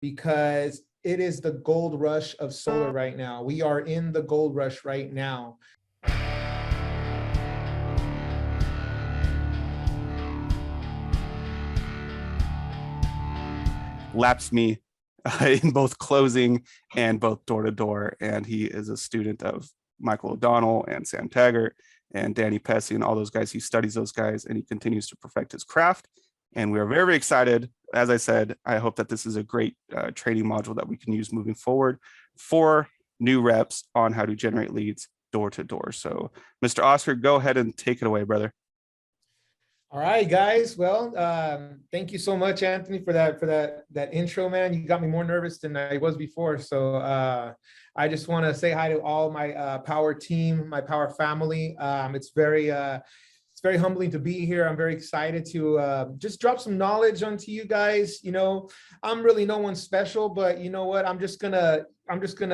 because it is the gold rush of solar right now. We are in the gold rush right now. Laps me in both closing and both door to door. And he is a student of Michael O'Donnell and Sam Taggart and Danny Pesci and all those guys. He studies those guys and he continues to perfect his craft. And we are very, very excited. As I said, I hope that this is a great training module that we can use moving forward for new reps on how to generate leads door to door. So Mr. Oscar, go ahead and take it away, brother. All right, guys. Well, thank you so much, Anthony, for that intro, man. You got me more nervous than I was before. So I just want to say hi to all my Powur team, my Powur family. It's very humbling to be here. I'm very excited to just drop some knowledge onto you guys. You know, I'm really no one special, but you know what? I'm just gonna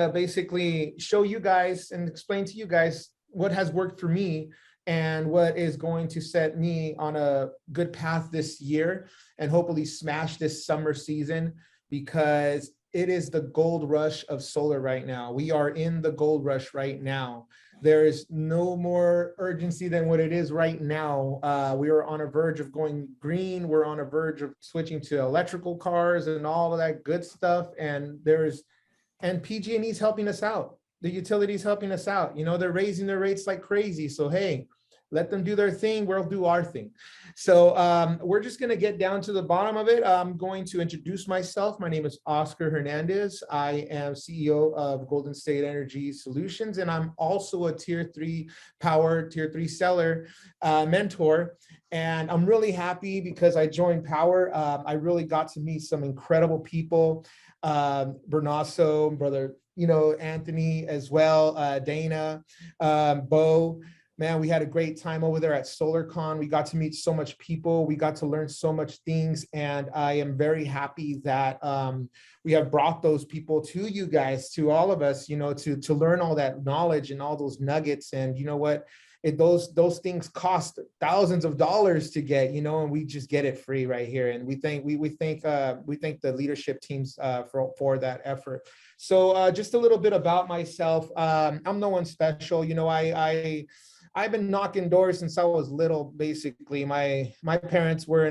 basically show you guys and explain to you guys what has worked for me and what is going to set me on a good path this year and hopefully smash this summer season, because it is the gold rush of solar right now. We are in the gold rush right now. There is no more urgency than what it is right now. We are on a verge of going green. We're on a verge of switching to electrical cars and all of that good stuff. And PG&E's helping us out. The utilities helping us out. You know, they're raising their rates like crazy. So, hey, let them do their thing. We'll do our thing. So we're just going to get down to the bottom of it. I'm going to introduce myself. My name is Oscar Hernandez. I am CEO of Golden State Energy Solutions, and I'm also a Tier 3 Powur, Tier 3 seller mentor. And I'm really happy because I joined Powur. I really got to meet some incredible people. Bernasso, brother, you know, Anthony as well, Dana, Bo. Man, we had a great time over there at SolarCon. We got to meet so much people. We got to learn so much things. And I am very happy that we have brought those people to you guys, to all of us, you know, to learn all that knowledge and all those nuggets. And you know what? Those things cost thousands of dollars to get, you know, and we just get it free right here. And we thank the leadership teams for that effort. So just a little bit about myself. I'm no one special. You know, I've been knocking doors since I was little. Basically, my parents were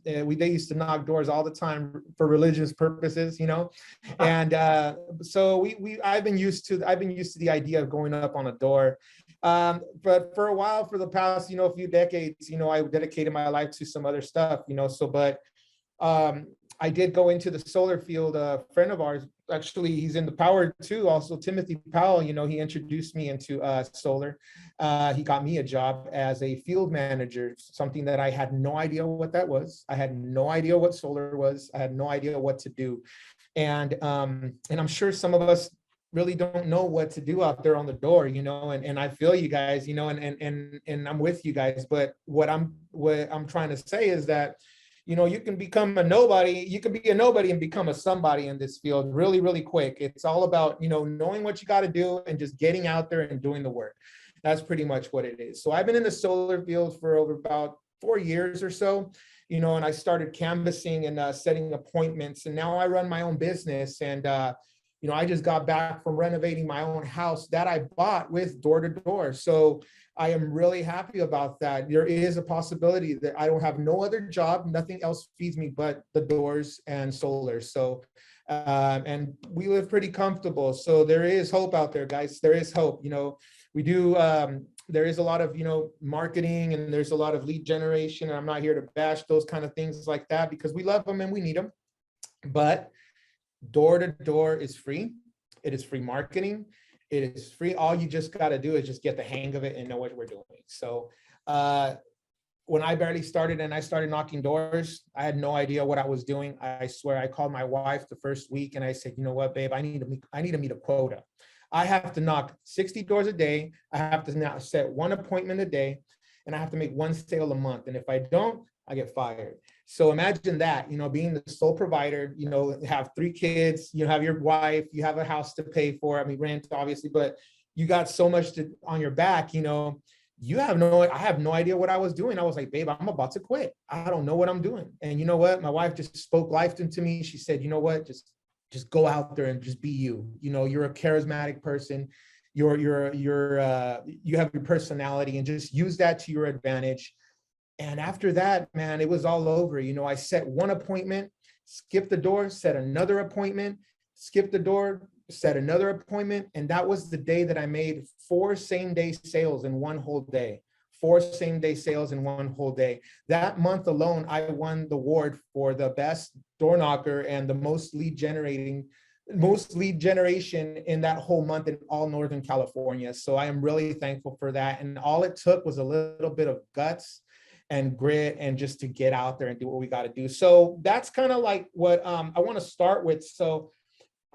they used to knock doors all the time for religious purposes, you know, and so I've been used to the idea of going up on a door. But for a while, for the past, you know, a few decades, you know, I dedicated my life to some other stuff, you know. So, but I did go into the solar field. A friend of ours, actually, he's in the Powur too. Also, Timothy Powell, you know, he introduced me into solar. He got me a job as a field manager, something that I had no idea what that was. I had no idea what solar was. I had no idea what to do. And I'm sure some of us really don't know what to do out there on the door, you know, and I feel you guys, you know, and I'm with you guys. But what I'm trying to say is that, you know, you can become a nobody. You can be a nobody and become a somebody in this field really, really quick. It's all about, you know, knowing what you got to do and just getting out there and doing the work. That's pretty much what it is. So I've been in the solar field for over about 4 years or so, you know, and I started canvassing and setting appointments. And now I run my own business. And, you know, I just got back from renovating my own house that I bought with door to door. So I am really happy about that. There is a possibility that I don't have no other job, nothing else feeds me but the doors and solar. So, and we live pretty comfortable. So there is hope out there, guys. There is hope. You know, we do, there is a lot of, you know, marketing and there's a lot of lead generation. And I'm not here to bash those kind of things like that because we love them and we need them. But door to door is free. It is free marketing. It is free. All you just got to do is just get the hang of it and know what we're doing. So when I barely started and I started knocking doors, I had no idea what I was doing. I swear, I called my wife the first week and I said, you know what, babe, I need to meet a quota. I have to knock 60 doors a day. I have to now set one appointment a day and I have to make one sale a month. And if I don't, I get fired. So imagine that, you know, being the sole provider, you know, have 3 kids, you have your wife, you have a house to pay for. I mean, rent, obviously, but you got so much on your back, you know, I have no idea what I was doing. I was like, babe, I'm about to quit. I don't know what I'm doing. And you know what? My wife just spoke life into me. She said, you know what? Just just go out there and just be you. You know, you're a charismatic person. You have your personality, and just use that to your advantage. And after that, man, it was all over. You know, I set one appointment, skipped the door, set another appointment, skipped the door, set another appointment. And that was the day that I made 4 same-day sales in one whole day. 4 same-day sales in one whole day. That month alone, I won the award for the best door knocker and the most lead generation in that whole month in all Northern California. So I am really thankful for that. And all it took was a little bit of guts and grit, and just to get out there and do what we got to do. So that's kind of like what I want to start with. So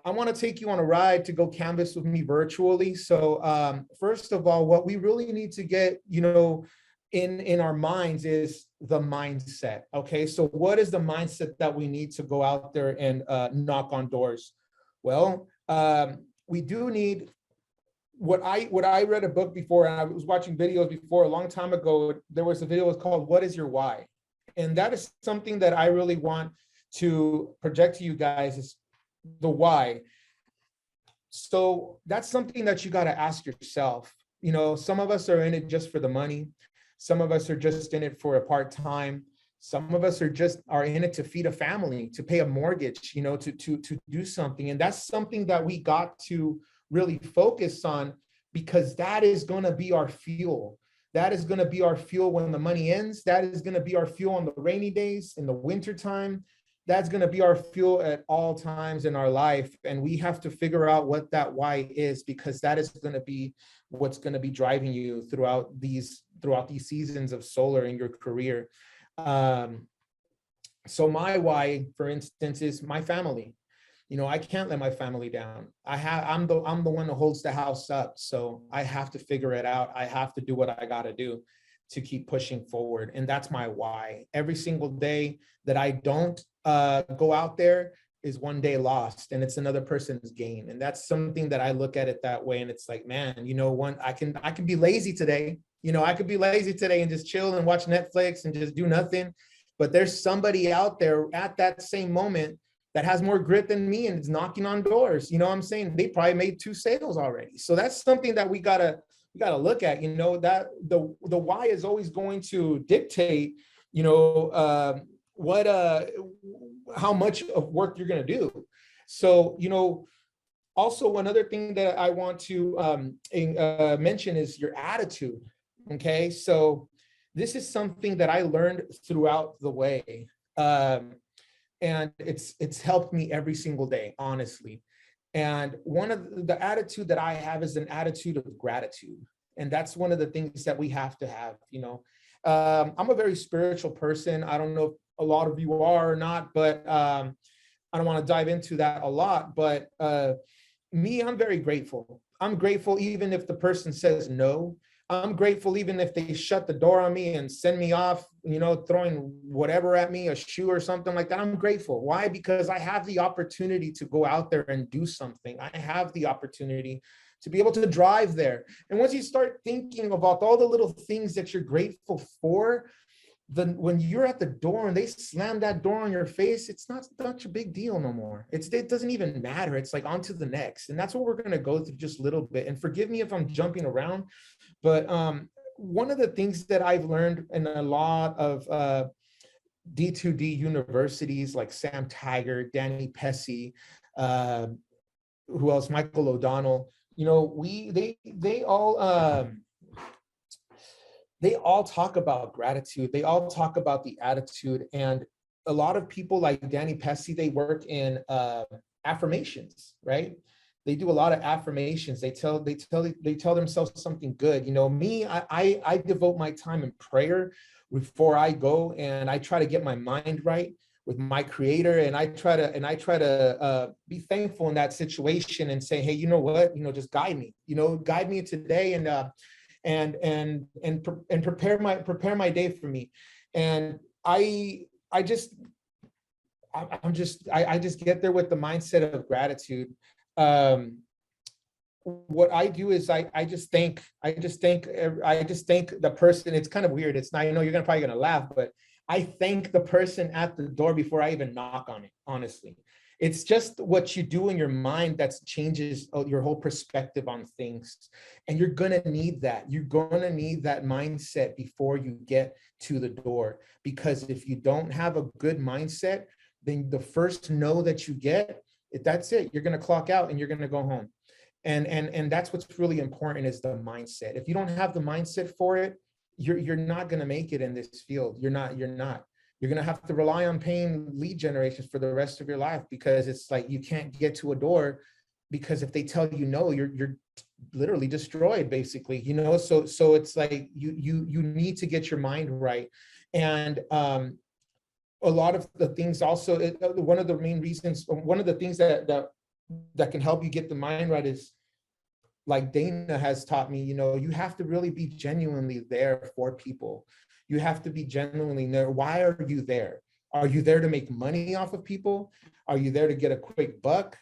I want to take you on a ride to go canvas with me virtually. So first of all, what we really need to get, you know, in our minds is the mindset. Okay, so what is the mindset that we need to go out there and knock on doors? Well, we do need what I read a book before, and I was watching videos before a long time ago. There was a video called "What is Your Why?" And that is something that I really want to project to you guys, is the why. So that's something that you got to ask yourself. You know, some of us are in it just for the money. Some of us are just in it for a part-time. Some of us are in it to feed a family, to pay a mortgage, you know, to do something. And that's something that we got to really focus on, because that is going to be our fuel. That is going to be our fuel when the money ends. That is going to be our fuel on the rainy days, in the winter time. That's going to be our fuel at all times in our life. And we have to figure out what that why is, because that is going to be what's going to be driving you throughout these seasons of solar in your career. So my why, for instance, is my family. You know, I can't let my family down. I'm the one that holds the house up. So I have to figure it out. I have to do what I got to do to keep pushing forward. And that's my why. Every single day that I don't go out there is one day lost, and it's another person's gain. And that's something that I look at it that way. And it's like, man, you know, I can be lazy today. You know, I could be lazy today and just chill and watch Netflix and just do nothing. But there's somebody out there at that same moment that has more grit than me and is knocking on doors. You know what I'm saying? They probably made 2 sales already. So that's something that we gotta look at, you know, that the why is always going to dictate, you know, how much of work you're going to do. So, you know, also another thing that I want to mention is your attitude. Okay. So this is something that I learned throughout the way. And it's helped me every single day, honestly. And one of the attitude that I have is an attitude of gratitude. And that's one of the things that we have to have, you know. I'm a very spiritual person. I don't know if a lot of you are or not, but I don't want to dive into that a lot. But me, I'm very grateful. I'm grateful even if the person says no. I'm grateful even if they shut the door on me and send me off, you know, throwing whatever at me, a shoe or something like that. I'm grateful. Why? Because I have the opportunity to go out there and do something. I have the opportunity to be able to drive there. And once you start thinking about all the little things that you're grateful for, then when you're at the door and they slam that door on your face, it's not such a big deal no more. It doesn't even matter. It's like on to the next. And that's what we're going to go through just a little bit. And forgive me if I'm jumping around, but one of the things that I've learned in a lot of D2D universities like Sam Taggart, Danny Pesci, who else? Michael O'Donnell, you know, they all talk about gratitude. They all talk about the attitude. And a lot of people like Danny Pesci, they work in affirmations, right? They do a lot of affirmations. They tell themselves something good. You know, me, I devote my time in prayer before I go, and I try to get my mind right with my creator. And I try to be thankful in that situation and say, hey, you know what, you know, just guide me, you know, guide me today and prepare my day for me. And I just get there with the mindset of gratitude. What I do is I just thank the person. It's kind of weird. It's not, I know you're probably gonna laugh, but I thank the person at the door before I even knock on it, honestly. It's just what you do in your mind that changes your whole perspective on things. And you're going to need that. You're going to need that mindset before you get to the door. Because if you don't have a good mindset, then the first no that you get, that's it. You're going to clock out and you're going to go home. And that's what's really important, is the mindset. If you don't have the mindset for it, you're not going to make it in this field. You're not. You're going to have to rely on paying lead generations for the rest of your life, because it's like you can't get to a door, because if they tell you no, you're literally destroyed, basically, you know. So it's like you need to get your mind right. And a lot of the things also, one of the main reasons, one of the things that can help you get the mind right is, like Dana has taught me, you know, you have to really be genuinely there for people. You have to be genuinely there. Why are you there? Are you there to make money off of people? Are you there to get a quick buck?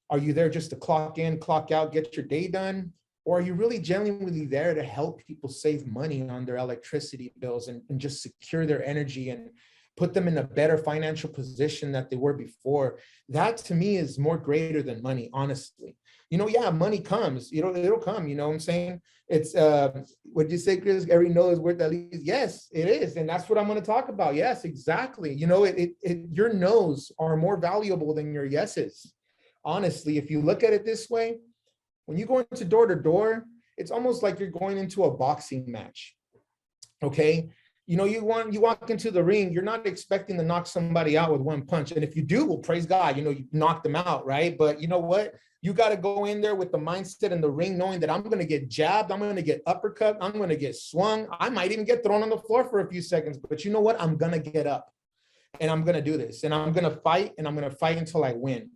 Are you there just to clock in, clock out, get your day done? Or are you really genuinely there to help people save money on their electricity bills and just secure their energy and put them in a better financial position that they were before? That to me is more greater than money, honestly. You know, yeah, money comes, you know, it'll come, you know what I'm saying? It's, what you say, Chris, every no is worth at least. Yes, it is. And that's what I'm going to talk about. Yes, exactly. You know, your no's are more valuable than your yeses. Honestly, if you look at it this way, when you go into door to door, it's almost like you're going into a boxing match. Okay. You know, you walk into the ring, you're not expecting to knock somebody out with one punch. And if you do, well, praise God, you know, you knock them out, right? But you know what? You got to go in there with the mindset in the ring, knowing that I'm going to get jabbed, I'm going to get uppercut, I'm going to get swung. I might even get thrown on the floor for a few seconds, but you know what? I'm going to get up and I'm going to do this, and I'm going to fight, and I'm going to fight until I win.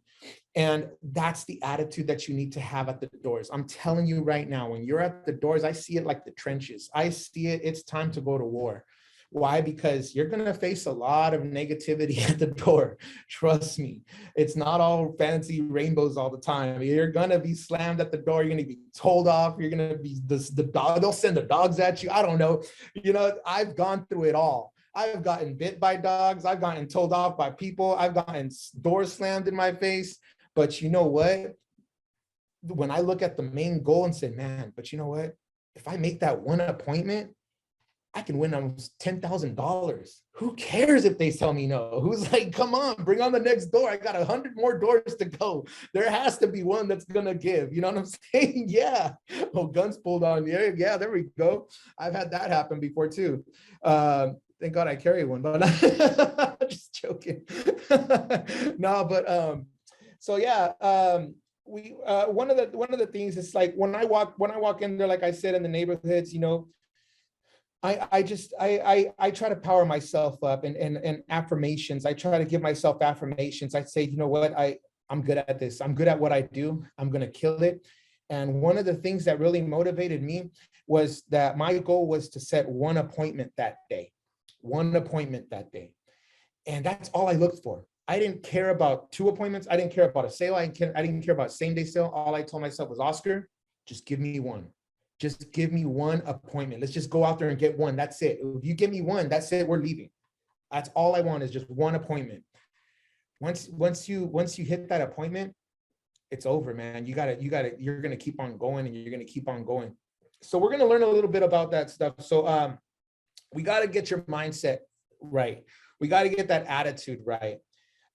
And that's the attitude that you need to have at the doors. I'm telling you right now, when you're at the doors, I see it like the trenches. I see it. It's time to go to war. Why? Because you're going to face a lot of negativity at the door. Trust me. It's not all fancy rainbows all the time. You're going to be slammed at the door. You're going to be told off. You're going to be the dog. They'll send the dogs at you. I don't know. You know, I've gone through it all. I've gotten bit by dogs. I've gotten told off by people. I've gotten doors slammed in my face. But you know what? When I look at the main goal and say, man, but you know what? If I make that one appointment, I can win almost $10,000. Who cares if they tell me no? Who's like, come on, bring on the next door. I got 100 more doors to go. There has to be one that's going to give. You know what I'm saying? Yeah. Oh, guns pulled on you. Yeah, there we go. I've had that happen before too. Thank God I carry one, but I'm just joking. No, but so yeah, one of the things is like when I walk in there, like I said, in the neighborhoods, you know, I try to power myself up and affirmations. I try to give myself affirmations. I say, you know what, I'm good at this. I'm good at what I do. I'm going to kill it. And one of the things that really motivated me was that my goal was to set one appointment that day. And that's all I looked for. I didn't care about 2 appointments. I didn't care about a sale. I didn't care about same day sale. All I told myself was, Oscar, just give me one. Just give me one appointment. Let's just go out there and get one. That's it. If you give me one, that's it. We're leaving. That's all I want, is just one appointment. Once you hit that appointment, it's over, man. You're going to keep on going, and you're going to keep on going. So we're going to learn a little bit about that stuff. So we got to get your mindset right. We got to get that attitude right.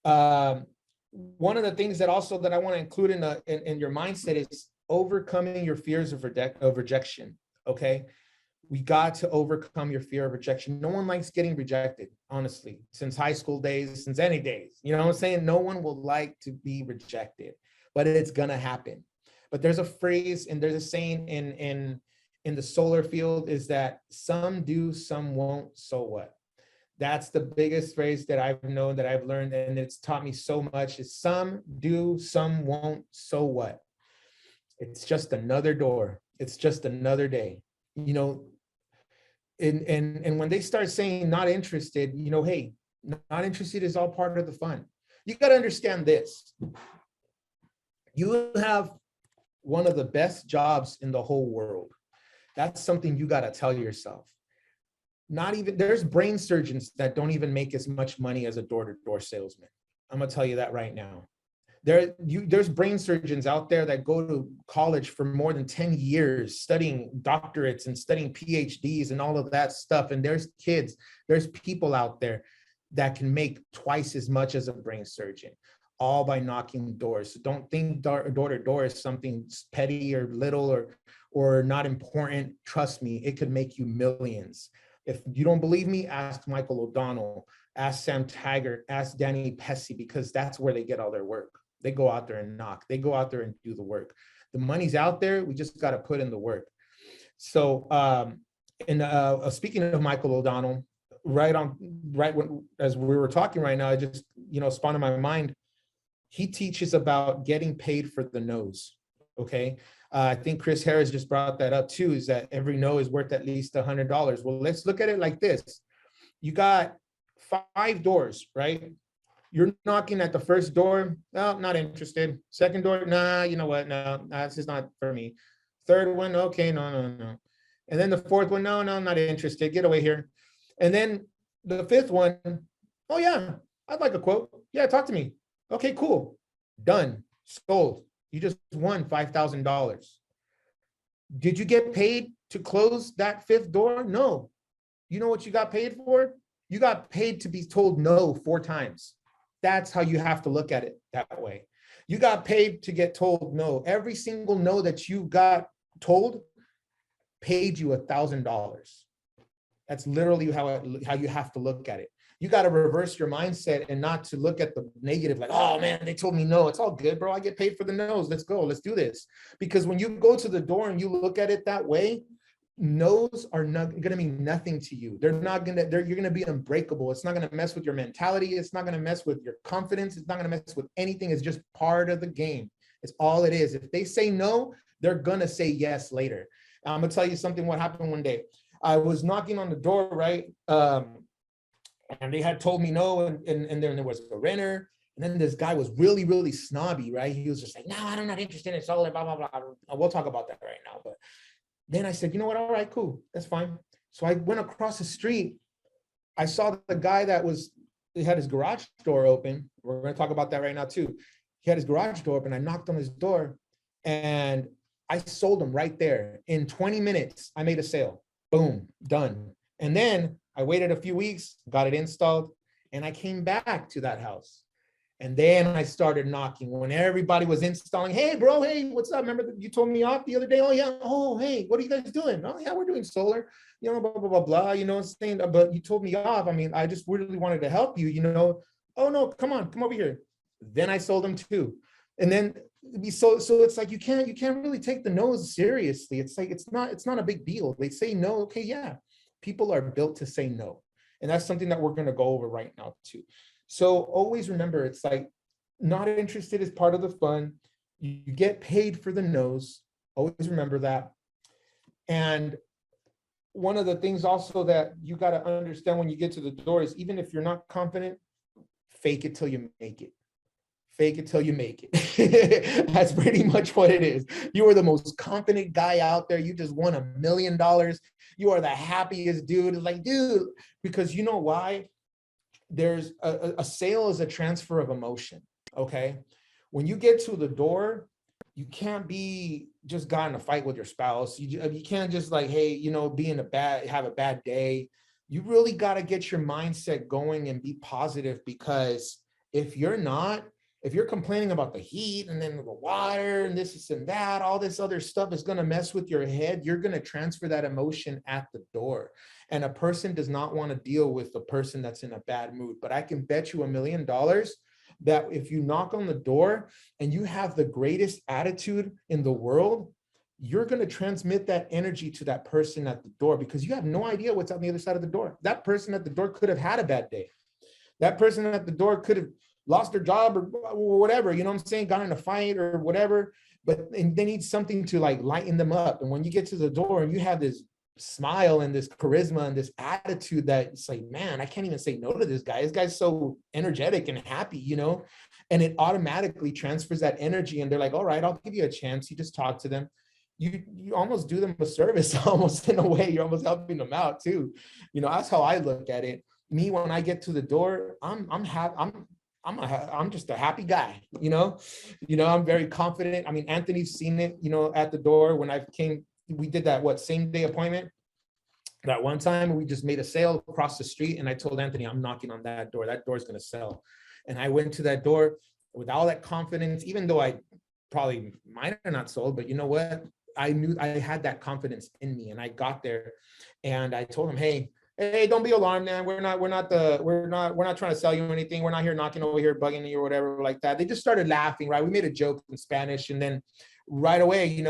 One of the things that I want to include in your mindset is overcoming your fears of rejection. Okay. We got to overcome your fear of rejection. No one likes getting rejected, honestly, since high school days, since any days. You know what I'm saying? No one will like to be rejected, but it's going to happen. But there's a phrase and there's a saying in the solar field, is that some do, some won't, so what? That's the biggest phrase that I've known, that I've learned, and it's taught me so much, is some do, some won't, so what? It's just another door. It's just another day. You know, and when they start saying not interested, you know, hey, not interested is all part of the fun. You got to understand this. You have one of the best jobs in the whole world. That's something you got to tell yourself. Not even, there's brain surgeons that don't even make as much money as a door-to-door salesman. I'm going to tell you that right now. There's brain surgeons out there that go to college for more than 10 years studying doctorates and studying PhDs and all of that stuff. And there's people out there that can make twice as much as a brain surgeon, all by knocking doors. So don't think door to door is something petty or little or not important. Trust me, it could make you millions. If you don't believe me, ask Michael O'Donnell, ask Sam Taggart, ask Danny Pesci, because that's where they get all their work. They go out there and knock. They go out there and do the work. The money's out there. We just got to put in the work. So, speaking of Michael O'Donnell, as we were talking right now, I just, spawned in my mind. He teaches about getting paid for the no's. Okay. I think Chris Harris just brought that up too, is that every no is worth at least $100. Well, let's look at it like this. You got 5 doors, right? You're knocking at the first door. No, not interested. Second door. Nah, you know what? No, this is not for me. Third one. Okay. No. And then the fourth one. No, I'm not interested. Get away here. And then the 5th one. Oh yeah, I'd like a quote. Yeah, talk to me. Okay, cool. Done. Sold. You just won $5,000. Did you get paid to close that 5th door? No. You know what you got paid for? You got paid to be told no 4 times. That's how you have to look at it that way. You got paid to get told no. Every single no that you got told paid you $1,000. That's literally how you have to look at it. You got to reverse your mindset and not to look at the negative, like, oh man, they told me no. It's all good, bro. I get paid for the no's. Let's go. Let's do this. Because when you go to the door and you look at it that way, no's are not going to mean nothing to you. You're going to be unbreakable. It's not going to mess with your mentality. It's not going to mess with your confidence. It's not going to mess with anything. It's just part of the game. It's all it is. If they say no, they're going to say yes later. I'm going to tell you something, what happened one day. I was knocking on the door, right? And they had told me no, and then there was a renter, and then this guy was really, really snobby, right? He was just like, no, I'm not interested. It's all blah, blah, blah. We'll talk about that right now. But then I said, you know what? All right, cool. That's fine. So I went across the street. I saw the guy he had his garage door open. We're going to talk about that right now too. He had his garage door open. I knocked on his door and I sold him right there. In 20 minutes, I made a sale. Boom, done. And then I waited a few weeks, got it installed, and I came back to that house. And then I started knocking when everybody was installing. Hey, bro, hey, what's up? Remember that you told me off the other day? Oh, yeah. Oh, hey, what are you guys doing? Oh, yeah, we're doing solar, blah, blah, blah, blah, blah, saying, but you told me off. I mean, I just really wanted to help you, Oh, no, come over here. Then I sold them too. And then so it's like you can't really take the no's seriously. It's like it's not a big deal. They say no, okay, yeah. People are built to say no. And that's something that we're going to go over right now too. So always remember, it's like not interested is part of the fun. You get paid for the no's. Always remember that. And one of the things also that you got to understand when you get to the door is, even if you're not confident, fake it till you make it. Fake it till you make it. That's pretty much what it is. You are the most confident guy out there. You just won $1 million. You are the happiest dude. It's like, dude, because you know why? There's a sale is a transfer of emotion. Okay. When you get to the door, you can't be just got in a fight with your spouse. You can't just like, hey, have a bad day. You really got to get your mindset going and be positive, because if you're complaining about the heat and then the water and this and that, all this other stuff is going to mess with your head. You're going to transfer that emotion at the door. And a person does not want to deal with the person that's in a bad mood. But I can bet you $1 million that if you knock on the door and you have the greatest attitude in the world, you're going to transmit that energy to that person at the door, because you have no idea what's on the other side of the door. That person at the door could have had a bad day. That person at the door could have lost their job or whatever, got in a fight or whatever, but they need something to like lighten them up. And when you get to the door and you have this smile and this charisma and this attitude that it's like, man, I can't even say no to this guy. This guy's so energetic and happy, and it automatically transfers that energy. And they're like, all right, I'll give you a chance. You just talk to them. You almost do them a service, almost in a way. You're almost helping them out too. That's how I look at it. Me, when I get to the door, I'm I'm just a happy guy, I'm very confident. I mean, Anthony's seen it, at the door when I came, we did that, same day appointment. That one time we just made a sale across the street and I told Anthony, I'm knocking on that door. That door's going to sell. And I went to that door with all that confidence, even though I probably might have not sold, but you know what? I knew I had that confidence in me and I got there and I told him, hey, don't be alarmed, man. We're not trying to sell you anything. We're not here knocking over here, bugging you or whatever like that. They just started laughing, right? We made a joke in Spanish and then right away,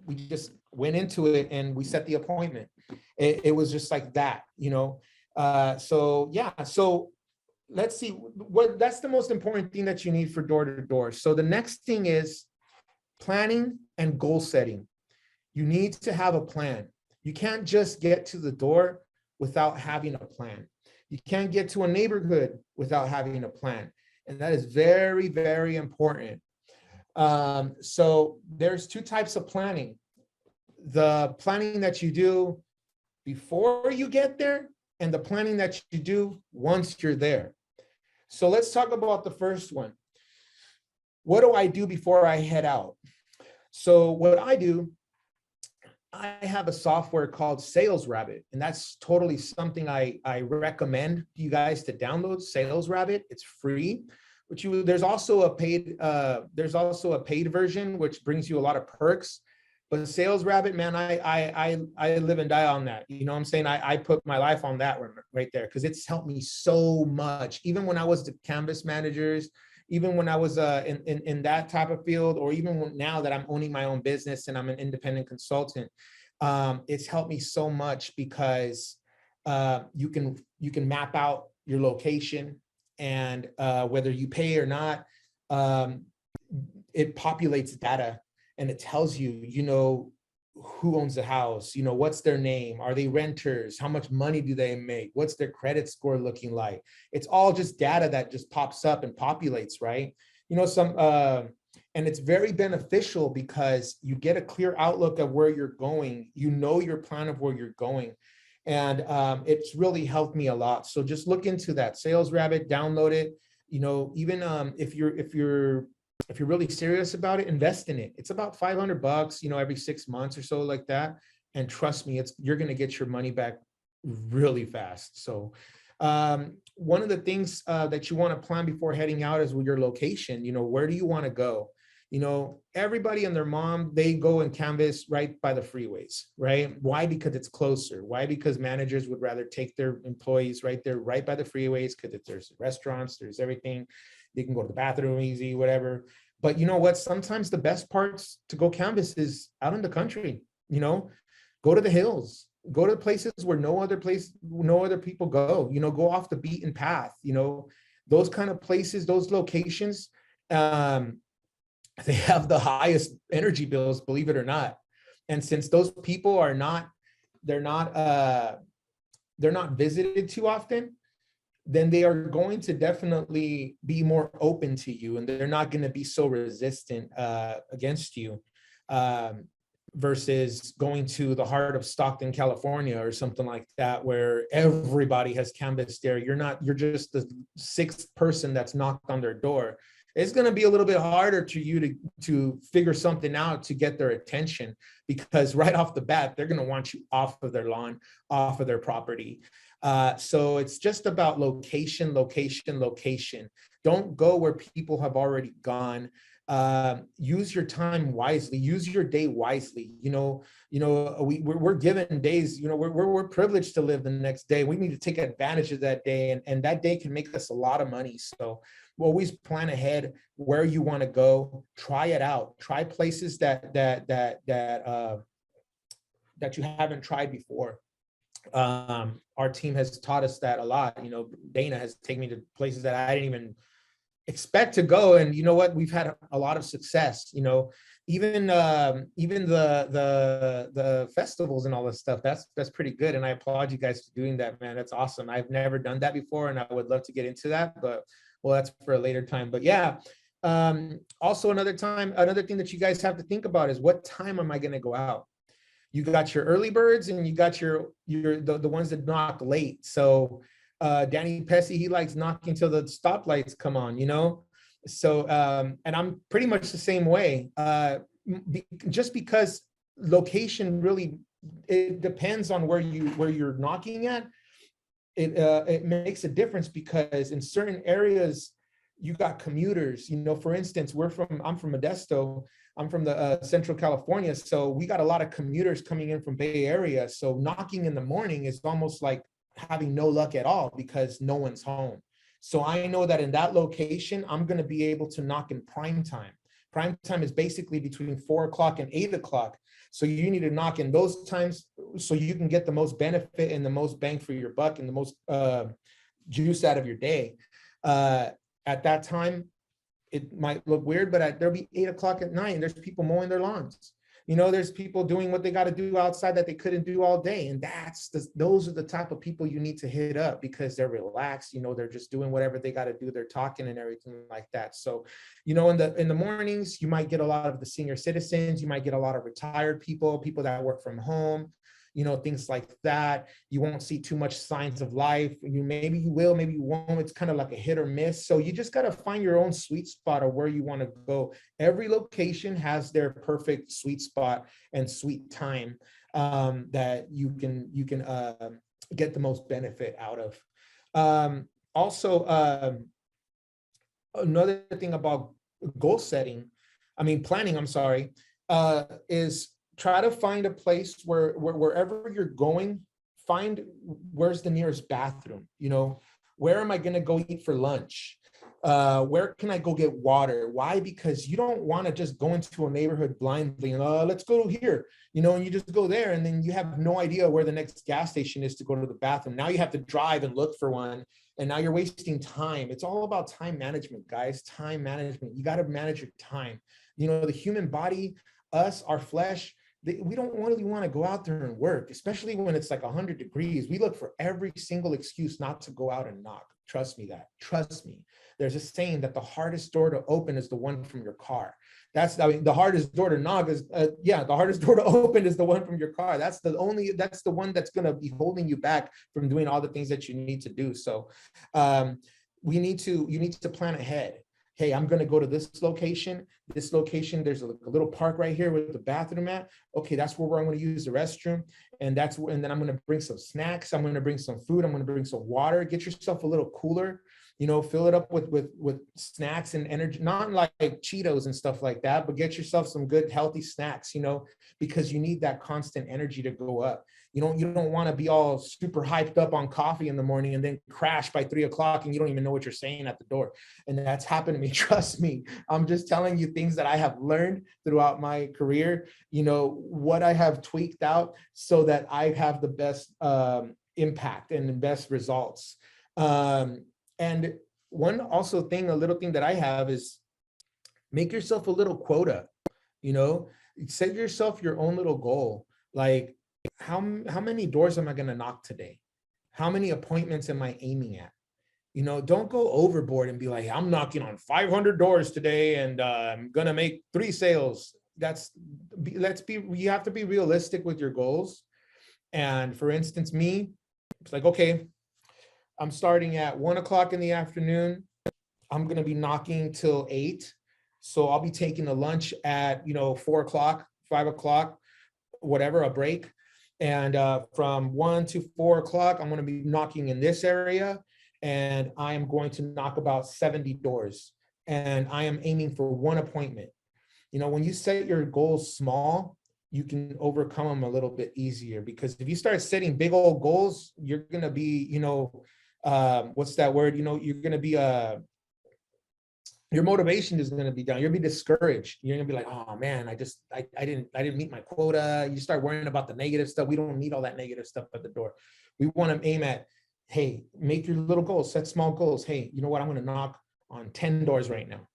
we just went into it and we set the appointment. It was just like that, so yeah. So let's see that's the most important thing that you need for door to door. So the next thing is planning and goal setting. You need to have a plan. You can't just get to the door without having a plan. You can't get to a neighborhood without having a plan. And that is very, very important. So there's two types of planning. The planning that you do before you get there and the planning that you do once you're there. So let's talk about the first one. What do I do before I head out? So what I do, I have a software called Sales Rabbit, and that's totally something I recommend you guys to download. Sales Rabbit, it's free. But there's also a paid version which brings you a lot of perks. But Sales Rabbit, man, I live and die on that. You know what I'm saying? I put my life on that one right there because it's helped me so much. Even when I was the Canvas managers, even when I was in that type of field, or even now that I'm owning my own business and I'm an independent consultant, it's helped me so much because you can map out your location, and whether you pay or not, it populates data and it tells you, who owns the house, what's their name, are they renters, how much money do they make, what's their credit score looking like. It's all just data that just pops up and populates, right? And it's very beneficial because you get a clear outlook of where you're going, your plan of where you're going. And it's really helped me a lot. So just look into that Sales Rabbit, download it. Even if you're really serious about it, invest in it. It's about $500, every 6 months or so like that. And trust me, you're going to get your money back really fast. So one of the things that you want to plan before heading out is with your location. Where do you want to go? Everybody and their mom, they go and canvas right by the freeways, right? Why? Because it's closer. Why? Because managers would rather take their employees right there, right by the freeways, because there's restaurants, there's everything. They can go to the bathroom easy, whatever. But you know what? Sometimes the best parts to go canvas is out in the country. Go to the hills, go to places where no other people go. Go off the beaten path. Those kind of places, those locations, they have the highest energy bills, believe it or not. And since those people they're not visited too often, then they are going to definitely be more open to you, and they're not going to be so resistant against you versus going to the heart of Stockton, California, or something like that, where everybody has canvas there. You're just the sixth person that's knocked on their door. It's going to be a little bit harder to you to figure something out to get their attention, because right off the bat, they're going to want you off of their lawn, off of their property. So it's just about location. Don't go where people have already gone. Use your time wisely. Use your day wisely. We're given days. We're privileged to live the next day. We need to take advantage of that day, and that day can make us a lot of money. So always plan ahead where you want to go. Try it out. Try places that you haven't tried before. Our team has taught us that a lot. Dana has taken me to places that I didn't even expect to go, and you know what? We've had a lot of success. Even the festivals and all this stuff. That's pretty good, and I applaud you guys for doing that, man. That's awesome. I've never done that before, and I would love to get into that, but well, that's for a later time. But yeah, also another thing that you guys have to think about is, what time am I going to go out? You got your early birds and you got the ones that knock late. So Danny Pesci, he likes knocking till the stoplights come on, you know? So, and I'm pretty much the same way. Just because location really, it depends on where you're knocking at. It makes a difference, because in certain areas you got commuters. You know, for instance, I'm from Modesto. I'm from the Central California, so we got a lot of commuters coming in from Bay Area. So knocking in the morning is almost like having no luck at all, because no one's home. So I know that in that location, I'm going to be able to knock in prime time. Prime time is basically between 4 o'clock and 8 o'clock. So you need to knock in those times so you can get the most benefit and the most bang for your buck and the most juice out of your day. At that time, it might look weird, but there'll be 8 o'clock at night and there's people mowing their lawns. You know, there's people doing what they got to do outside that they couldn't do all day. And those are the type of people you need to hit up, because they're relaxed. You know, they're just doing whatever they got to do. They're talking and everything like that. So, you know, in the mornings, you might get a lot of the senior citizens. You might get a lot of retired people that work from home, you know, things like that. You won't see too much signs of life. Maybe you will, maybe you won't. It's kind of like a hit or miss. So you just got to find your own sweet spot of where you want to go. Every location has their perfect sweet spot and sweet time that you can get the most benefit out of. Also, another thing about planning, I'm sorry, is try to find a place where wherever you're going, find where's the nearest bathroom. You know, where am I going to go eat for lunch? Where can I go get water? Why? Because you don't want to just go into a neighborhood blindly and let's go here, you know, and you just go there and then you have no idea where the next gas station is to go to the bathroom. Now you have to drive and look for one, and now you're wasting time. It's all about time management, guys. Time management. You got to manage your time. You know, the human body, our flesh, we don't really want to go out there and work, especially when it's like 100 degrees. We look for every single excuse not to go out and knock. Trust me. There's a saying that the hardest door to open is the one from your car. The hardest door to knock is, the hardest door to open is the one from your car. That's the one that's going to be holding you back from doing all the things that you need to do. So you need to plan ahead. Hey, I'm going to go to this location. There's a little park right here with the bathroom at. Okay, that's where I'm going to use the restroom. And then I'm going to bring some snacks. I'm going to bring some food. I'm going to bring some water. Get yourself a little cooler, you know, fill it up with snacks and energy, not like Cheetos and stuff like that, but get yourself some good, healthy snacks, you know, because you need that constant energy to go up. You don't want to be all super hyped up on coffee in the morning and then crash by 3 o'clock and you don't even know what you're saying at the door. And that's happened to me. Trust me. I'm just telling you things that I have learned throughout my career, you know, what I have tweaked out so that I have the best impact and the best results. And a little thing that I have is make yourself a little quota, you know, set yourself your own little goal. Like, how many doors am I going to knock today? How many appointments am I aiming at? You know, don't go overboard and be like, I'm knocking on 500 doors today and I'm going to make 3 sales. You have to be realistic with your goals. And for instance, me, it's like, okay, I'm starting at 1 o'clock in the afternoon. I'm going to be knocking till 8. So I'll be taking a lunch at, 4 o'clock, 5 o'clock, whatever, a break. And from 1 to 4 o'clock, I'm going to be knocking in this area. And I am going to knock about 70 doors. And I am aiming for 1 appointment. You know, when you set your goals small, you can overcome them a little bit easier, because if you start setting big old goals, you're going to be, what's that word? You're going to be, your motivation is going to be down. You'll be discouraged. You're going to be like, oh man, I didn't meet my quota. You start worrying about the negative stuff. We don't need all that negative stuff at the door. We want to aim at, hey, make your little goals, set small goals. Hey, you know what? I'm going to knock on 10 doors right now.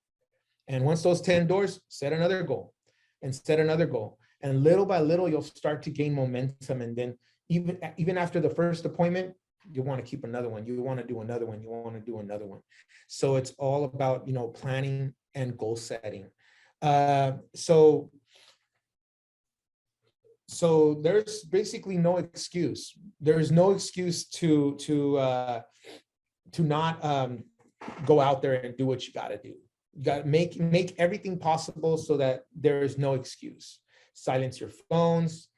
And once those 10 doors, set another goal and set another goal. And little by little, you'll start to gain momentum. And then even after the first appointment, you want to keep another one. You want to do another one. You want to do another one. So it's all about, planning and goal setting. So So there's basically no excuse. There's no excuse to not go out there and do what you got to do. You got to make everything possible so that there is no excuse. Silence your phones.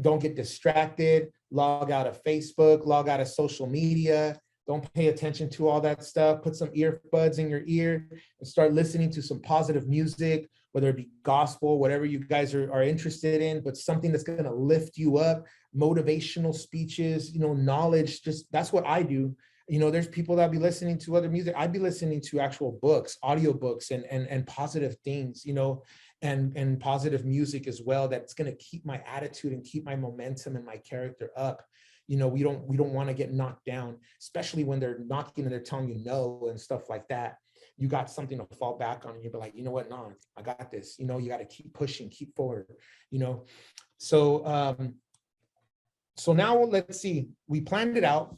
Don't get distracted. Log out of Facebook. Log out of social media. Don't pay attention to all that stuff. Put some earbuds in your ear and start listening to some positive music, whether it be gospel, whatever you guys are interested in, but something that's going to lift you up, motivational speeches, knowledge. Just that's what I do. There's people that be listening to other music. I'd be listening to actual books, audiobooks, and positive things, and positive music as well. That's going to keep my attitude and keep my momentum and my character up. We don't want to get knocked down, especially when they're knocking and they're telling you no and stuff like that. You got something to fall back on, and you'll be like, you know what, no, I got this. You got to keep pushing, keep forward. So now let's see. We planned it out.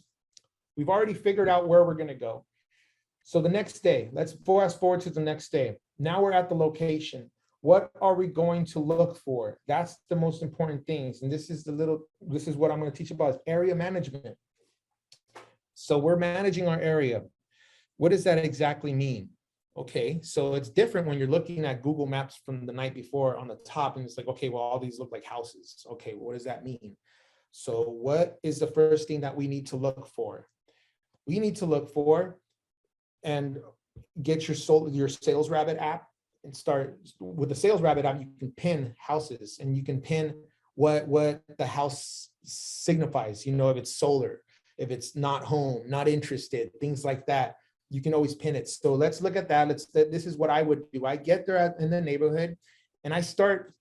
We've already figured out where we're going to go. So the next day, let's fast forward to the next day. Now we're at the location. What are we going to look for? That's the most important things. And this is what I'm going to teach about, is area management. So we're managing our area. What does that exactly mean? Okay, so it's different when you're looking at Google Maps from the night before on the top, and it's like, okay, well, all these look like houses. Okay, what does that mean? So what is the first thing that we need to look for? We need to look for and get your Sales Rabbit app, and start with the Sales Rabbit app. You can pin houses, and you can pin what the house signifies, if it's solar, if it's not home, not interested, things like that. You can always pin it. So let's look at that. This is what I would do. I get there in the neighborhood, and I start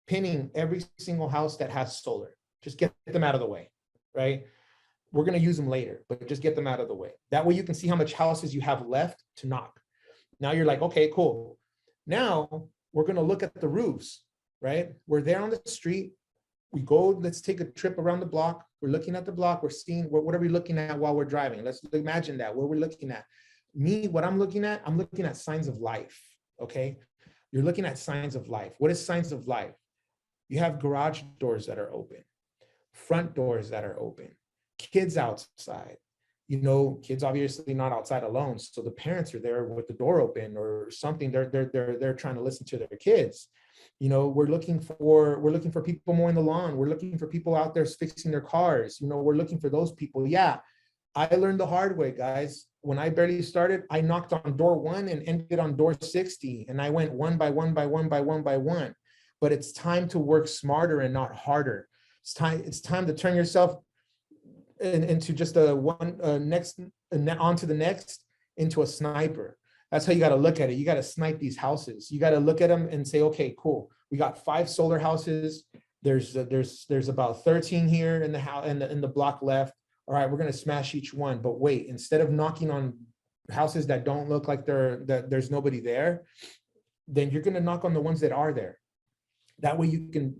pinning every single house that has solar. Just get them out of the way, right? We're going to use them later, but just get them out of the way. That way you can see how much houses you have left to knock. Now you're like, okay, cool. Now we're going to look at the roofs, right? We're there on the street. We go, let's take a trip around the block. We're looking at the block. We're seeing, what are we looking at while we're driving? Let's imagine that. What we're looking at. What I'm looking at signs of life, okay? You're looking at signs of life. What is signs of life? You have garage doors that are open, front doors that are open, kids outside. Kids obviously not outside alone, so the parents are there with the door open or something. They're trying to listen to their kids. We're looking for people mowing the lawn. We're looking for people out there fixing their cars. We're looking for those people. Yeah, I learned the hard way, guys. When I barely started, I knocked on door 1 and ended on door 60, and I went one by one by one by one by one. But it's time to work smarter and not harder. It's time to turn yourself into just onto the next, into a sniper. That's how you got to look at it. You got to snipe these houses. You got to look at them and say, okay, cool. We got 5 solar houses. There's about 13 here in the house, in the block left. All right, we're going to smash each one. But wait, instead of knocking on houses that don't look like that there's nobody there, then you're going to knock on the ones that are there. That way you can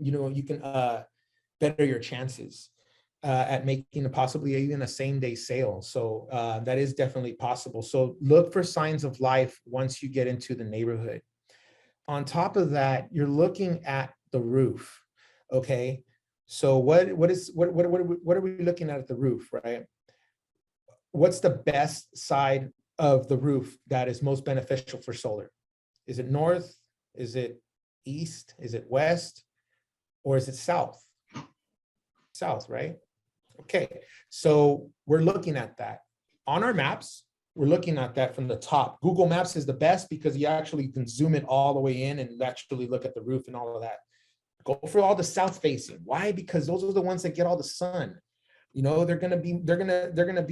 better your chances at making possibly even a same-day sale. So that is definitely possible. So look for signs of life once you get into the neighborhood. On top of that, you're looking at the roof. Okay, so what are we looking at the roof, right? What's the best side of the roof that is most beneficial for solar? Is it north? Is it east? Is it west? Or is it south? South, right? Okay, so we're looking at that. On our maps, we're looking at that from the top. Google Maps is the best because you actually can zoom it all the way in and actually look at the roof and all of that. Go for all the south facing. Why? Because those are the ones that get all the sun. They're gonna be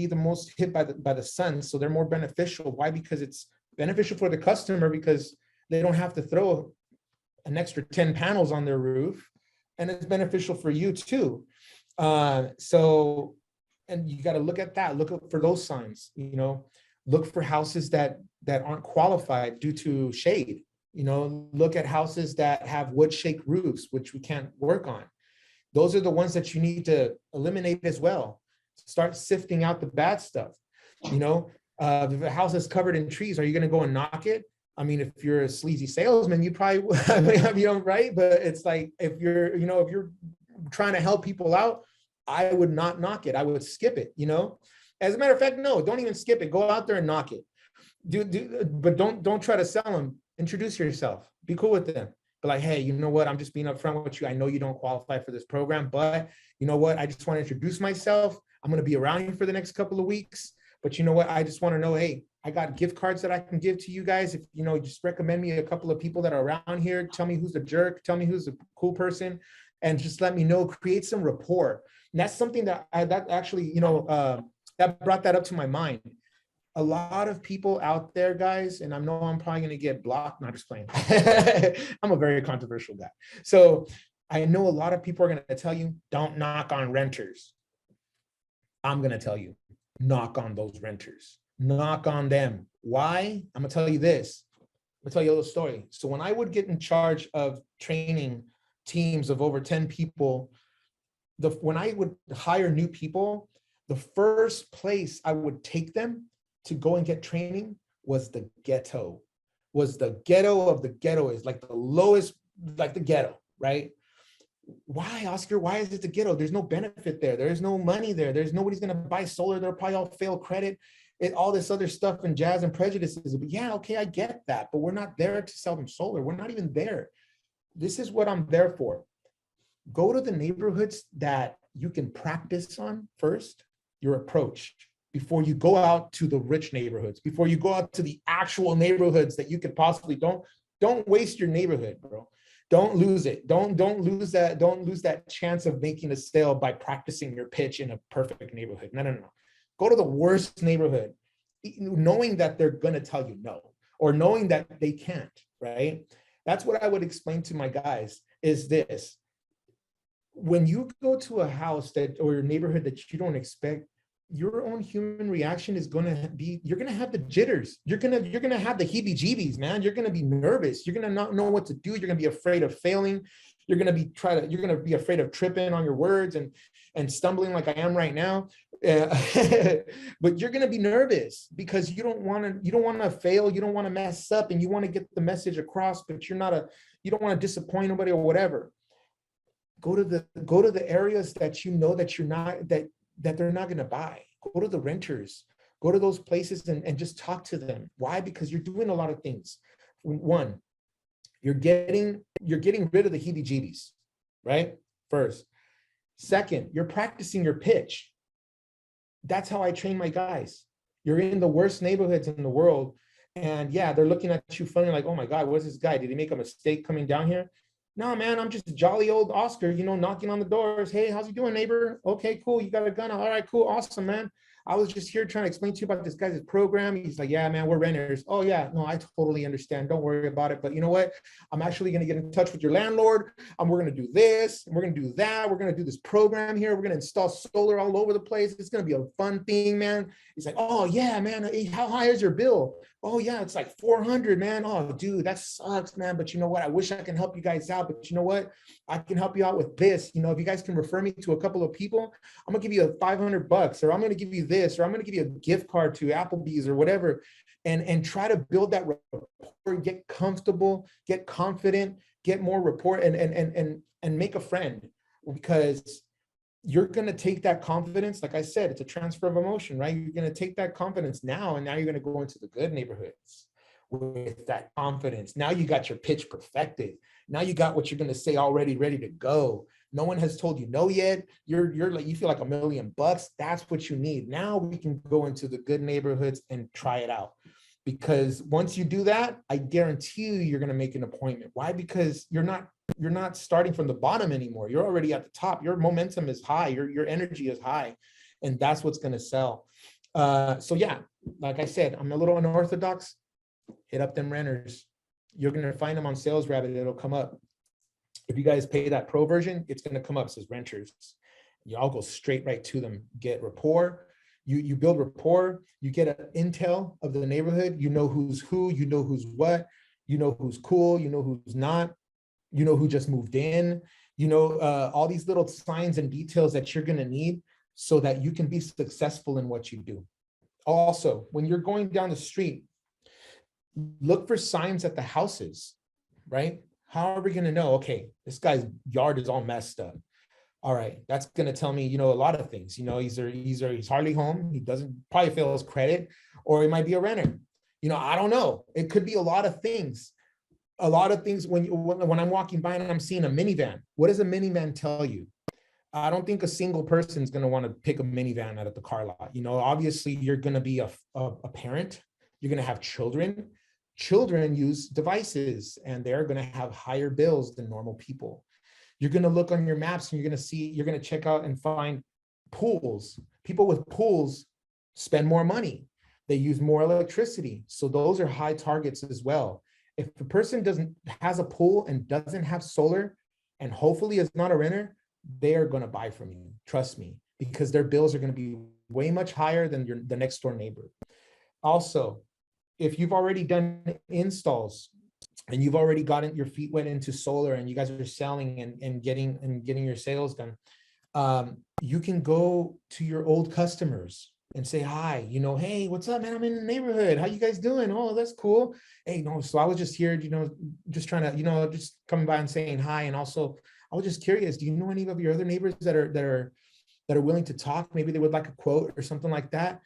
the most hit by the sun, so they're more beneficial. Why? Because it's beneficial for the customer because they don't have to throw an extra 10 panels on their roof, and it's beneficial for you too. So, and you got to look at that. Look for those signs. Look for houses that aren't qualified due to shade. Look at houses that have wood shake roofs, which we can't work on. Those are the ones that you need to eliminate as well. Start sifting out the bad stuff. If a house is covered in trees, are you going to go and knock it? I mean, if you're a sleazy salesman, you probably, right? But it's like, if you're trying to help people out, I would not knock it. I would skip it, you know? As a matter of fact, no, don't even skip it. Go out there and knock it. But don't try to sell them. Introduce yourself. Be cool with them. Be like, hey, you know what? I'm just being upfront with you. I know you don't qualify for this program, but you know what? I just want to introduce myself. I'm going to be around here for the next couple of weeks. But you know what? I just want to know, hey, I got gift cards that I can give to you guys. If, you know, just recommend me a couple of people that are around here. Tell me who's the jerk. Tell me who's a cool person. And just let me know, create some rapport. And that's something that that actually, you know, that brought that up to my mind. A lot of people out there, guys, and I know I'm probably going to get blocked. Not just playing. I'm a very controversial guy. So I know a lot of people are going to tell you, don't knock on renters. I'm going to tell you, knock on those renters. Knock on them. Why? I'm going to tell you this. I'm going to tell you a little story. So when I would get in charge of training teams of over 10 people, when I would hire new people, the first place I would take them to go and get training was the ghetto. Was the ghetto of the ghetto, is like the lowest, like the ghetto, right? Why, Oscar? Why is it the ghetto? There's no benefit there. There's no money there. There's nobody's going to buy solar. They'll probably all fail credit. All this other stuff and jazz and prejudices. But yeah, okay, I get that. But we're not there to sell them solar. We're not even there. This is what I'm there for. Go to the neighborhoods that you can practice on first, your approach, before you go out to the rich neighborhoods, before you go out to the actual neighborhoods that you could possibly, don't waste your neighborhood, bro. Don't lose it. Don't lose that chance of making a sale by practicing your pitch in a perfect neighborhood. No. Go to the worst neighborhood, knowing that they're going to tell you no, or knowing that they can't, right? That's what I would explain to my guys is this. When you go to a house or a neighborhood that you don't expect, your own human reaction is going to be, you're going to have the jitters. You're going to have the heebie-jeebies, man. You're going to be nervous. You're going to not know what to do. You're going to be afraid of failing. You're going to be afraid of tripping on your words and stumbling like I am right now. But you're going to be nervous because you don't want to fail. You don't want to mess up, and you want to get the message across, but you don't want to disappoint nobody or whatever. Go to the areas that you know that you're not, that they're not going to buy. Go to the renters, go to those places and just talk to them. Why? Because you're doing a lot of things. One, you're getting rid of the heebie-jeebies, right? First. Second, you're practicing your pitch. That's how I train my guys. You're in the worst neighborhoods in the world. And yeah, they're looking at you funny, like, oh my God, what's this guy? Did he make a mistake coming down here? No, man, I'm just jolly old Oscar, knocking on the doors. Hey, how's it doing, neighbor? Okay, cool. You got a gun? All right, cool. Awesome, man. I was just here trying to explain to you about this guy's program. He's like, yeah, man, we're renters. Oh, yeah, no, I totally understand. Don't worry about it. But you know what? I'm actually going to get in touch with your landlord. We're going to do this. We're going to do that. We're going to do this program here. We're going to install solar all over the place. It's going to be a fun thing, man. He's like, oh, yeah, man. Hey, how high is your bill? Oh, yeah, it's like 400, man. Oh, dude, that sucks, man. But you know what? I wish I can help you guys out. But you know what? I can help you out with this. If you guys can refer me to a couple of people, I'm going to give you $500, or I'm going to give you this, or I'm going to give you a gift card to Applebee's or whatever, and try to build that rapport, get comfortable, get confident, get more rapport, and make a friend, because you're going to take that confidence. Like I said, it's a transfer of emotion, right? You're going to take that confidence now, and now you're going to go into the good neighborhoods with that confidence. Now you got your pitch perfected. Now you got what you're going to say already ready to go. No one has told you no yet. You're like, you feel like $1 million. That's what you need. Now we can go into the good neighborhoods and try it out. Because once you do that, I guarantee you're going to make an appointment. Why? Because you're not starting from the bottom anymore. You're already at the top. Your momentum is high. Your energy is high, and that's what's going to sell. So yeah, like I said, I'm a little unorthodox. Hit up them renters. You're going to find them on Sales Rabbit. It'll come up. If you guys pay that pro version, it's going to come up. It says renters. Y'all go straight right to them. Get rapport. You build rapport. You get an intel of the neighborhood. You know who's who. You know who's what. You know who's cool. You know who's not. You know who just moved in. All these little signs and details that you're going to need so that you can be successful in what you do. Also, when you're going down the street, look for signs at the houses, right? How are we going to know, okay, this guy's yard is all messed up. All right, that's going to tell me, you know, a lot of things. You know, he's hardly home. He doesn't probably fail his credit, or he might be a renter. You know, I don't know. It could be a lot of things. A lot of things when I'm walking by and I'm seeing a minivan. What does a minivan tell you? I don't think a single person is going to want to pick a minivan out of the car lot. You know, obviously you're going to be a parent. You're going to have children. Children use devices and they're going to have higher bills than normal people. You're going to look on your maps and you're going to check out and find pools. People with pools spend more money. They use more electricity. So those are high targets as well. If a person has a pool and doesn't have solar and hopefully is not a renter, they are going to buy from you. Trust me, because their bills are going to be way much higher than the next door neighbor. Also, if you've already done installs and you've already gotten your feet wet into solar and you guys are selling and getting your sales done, you can go to your old customers and say hi, you know, hey, what's up, man? I'm in the neighborhood. How you guys doing? Oh, that's cool. Hey, no, so I was just here, you know, just trying to, you know, just coming by and saying hi. And also, I was just curious, do you know any of your other neighbors that are willing to talk? Maybe they would like a quote or something like that.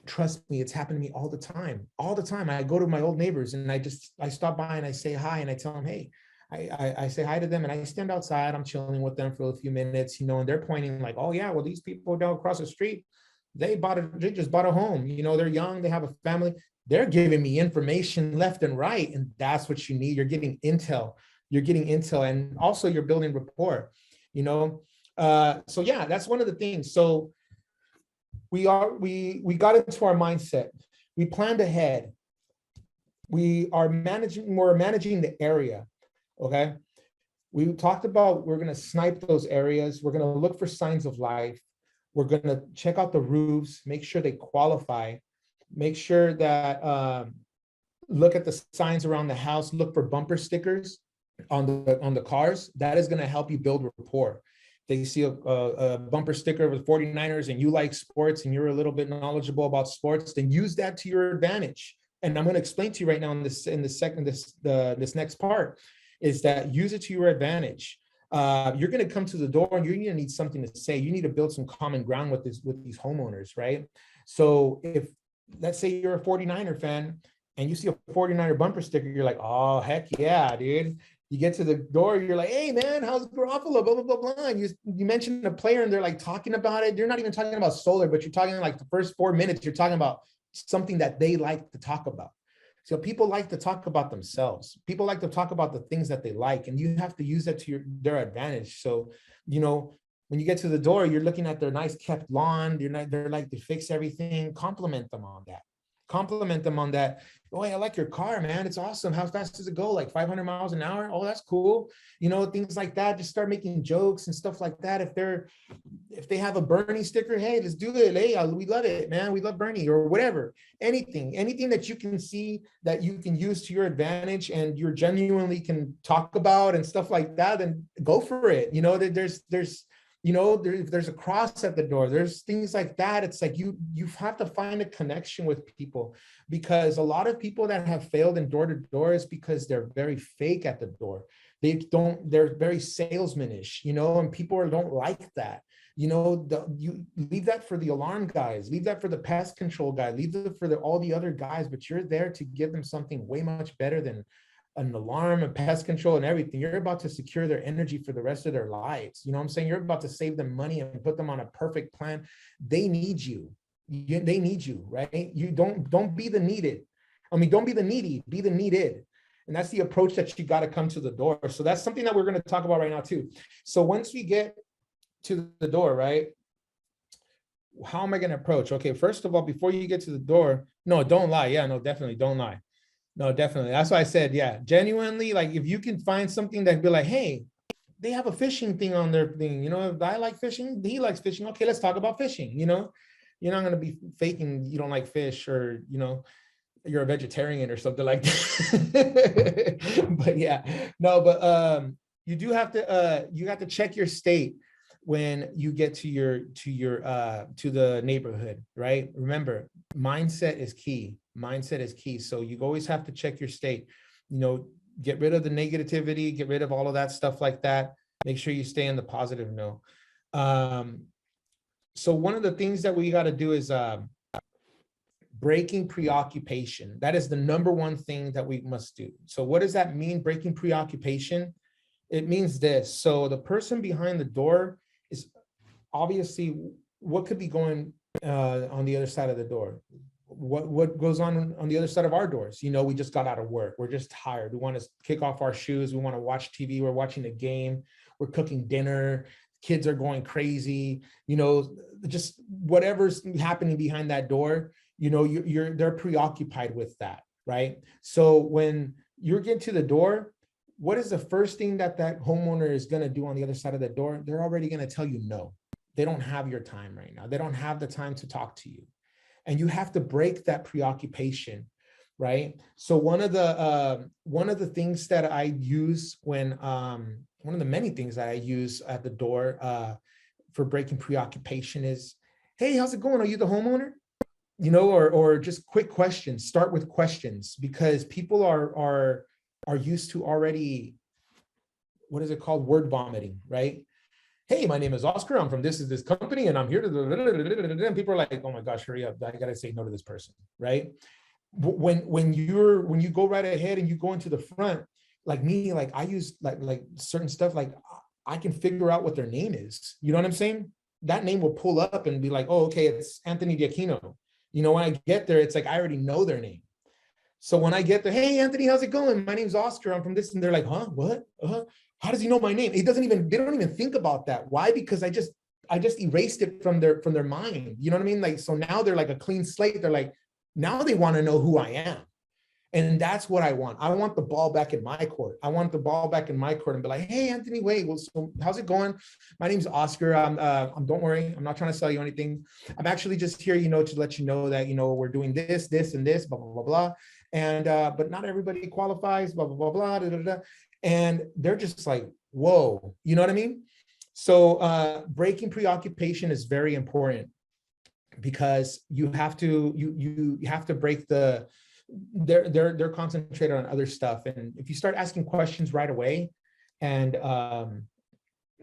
Trust me, it's happened to me all the time. All the time. I go to my old neighbors and I stop by and I say hi and I tell them, hey, I say hi to them and I stand outside. I'm chilling with them for a few minutes, you know, and they're pointing like, oh yeah, well, these people down across the street, they just bought a home. You know, they're young, they have a family. They're giving me information left and right. And that's what you need. You're getting intel. And also you're building rapport, you know? So yeah, that's one of the things. So we got into our mindset. We planned ahead. We're managing the area. Okay. We talked about, we're going to snipe those areas. We're going to look for signs of life. We're going to check out the roofs, make sure they qualify, make sure that, look at the signs around the house, look for bumper stickers on the cars. That is going to help you build rapport. They see a bumper sticker with 49ers and you like sports and you're a little bit knowledgeable about sports, then use that to your advantage. And I'm going to explain to you right now this next part is that use it to your advantage. You're going to come to the door and you're going to need something to say. You need to build some common ground with these homeowners, right? So if, let's say you're a 49er fan and you see a 49er bumper sticker, you're like, oh, heck yeah, dude. You get to the door, you're like, hey man, how's Garoppolo, blah, blah, blah, blah. And you mentioned a player and they're like talking about it. They're not even talking about solar, but you're talking like the first 4 minutes, you're talking about something that they like to talk about. So people like to talk about themselves. People like to talk about the things that they like, and you have to use that to their advantage. So, you know, when you get to the door, you're looking at their nice kept lawn. They're like, they fix everything. Compliment them on that. Compliment them on that. Oh, I like your car, man. It's awesome. How fast does it go? Like 500 miles an hour? Oh, that's cool. You know, things like that. Just start making jokes and stuff like that. If they have a Bernie sticker, hey, let's do it. Hey, we love it, man. We love Bernie or whatever. Anything that you can see that you can use to your advantage and you genuinely can talk about and stuff like that, then go for it. You know, there's you know, there's a cross at the door. There's things like that. It's like you have to find a connection with people, because a lot of people that have failed in door to door is because they're very fake at the door. They're very salesmanish, you know, and people don't like that. You know, you leave that for the alarm guys, leave that for the pest control guy, leave that for all the other guys, but you're there to give them something way much better than an alarm and pest control and everything. You're about to secure their energy for the rest of their lives. You know what I'm saying? You're about to save them money and put them on a perfect plan. They need you. They need you, right? You don't be the needed. I mean, don't be the needy, be the needed. And that's the approach that you got to come to the door. So that's something that we're going to talk about right now too. So once we get to the door, right? How am I going to approach? Okay, first of all, before you get to the door, no, don't lie. Yeah, no, definitely don't lie. No, definitely. That's why I said, yeah, genuinely, like if you can find something that be like, hey, they have a fishing thing on their thing. You know, if I like fishing, he likes fishing. Okay, let's talk about fishing. You know, you're not going to be faking you don't like fish, or, you know, you're a vegetarian or something like that. But yeah, no, but you do have to, you have to check your state when you get to the neighborhood, right? Remember, mindset is key. Mindset is key. So you always have to check your state, you know, get rid of the negativity, get rid of all of that stuff like that. Make sure you stay in the positive note. So one of the things that we got to do is breaking preoccupation. That is the number one thing that we must do. So what does that mean, breaking preoccupation? It means this. So the person behind the door is obviously what could be going on the other side of the door. What goes on the other side of our doors? You know, we just got out of work. We're just tired. We want to kick off our shoes. We want to watch TV. We're watching a game. We're cooking dinner. Kids are going crazy. You know, just whatever's happening behind that door, you know, they're preoccupied with that, right? So when you get to the door, what is the first thing that homeowner is going to do on the other side of the door? They're already going to tell you no. They don't have your time right now. They don't have the time to talk to you. And you have to break that preoccupation, right? So one of the things that I use when one of the many things that I use at the door for breaking preoccupation is, hey, how's it going? Are you the homeowner? You know, or just quick questions. Start with questions, because people are used to already, what is it called? Word vomiting, right? Hey, my name is Oscar. I'm from this company, and I'm here to. And people are like, oh my gosh, hurry up! I gotta say no to this person, right? When you go right ahead and you go into the front, like me, like I use like certain stuff, like I can figure out what their name is. You know what I'm saying? That name will pull up and be like, oh, okay, it's Anthony Giacchino. You know, when I get there, it's like I already know their name. So when I get there, hey, Anthony, how's it going? My name's Oscar. I'm from this. And they're like, huh, what? How does he know my name? They don't even think about that. Why? Because I just erased it from their mind. You know what I mean? Like, so now they're like a clean slate. They're like, now they want to know who I am. And that's what I want. I want the ball back in my court. I want the ball back in my court and be like, hey, Anthony, wait, well, so how's it going? My name's Oscar. Don't worry. I'm not trying to sell you anything. I'm actually just here, you know, to let you know that, you know, we're doing this, and this, blah, blah, blah, blah. And, but not everybody qualifies, blah, blah, blah, blah, da, da, da. And they're just like, whoa, you know what I mean? So breaking preoccupation is very important, because you have to, you have to break they're concentrated on other stuff. And if you start asking questions right away, and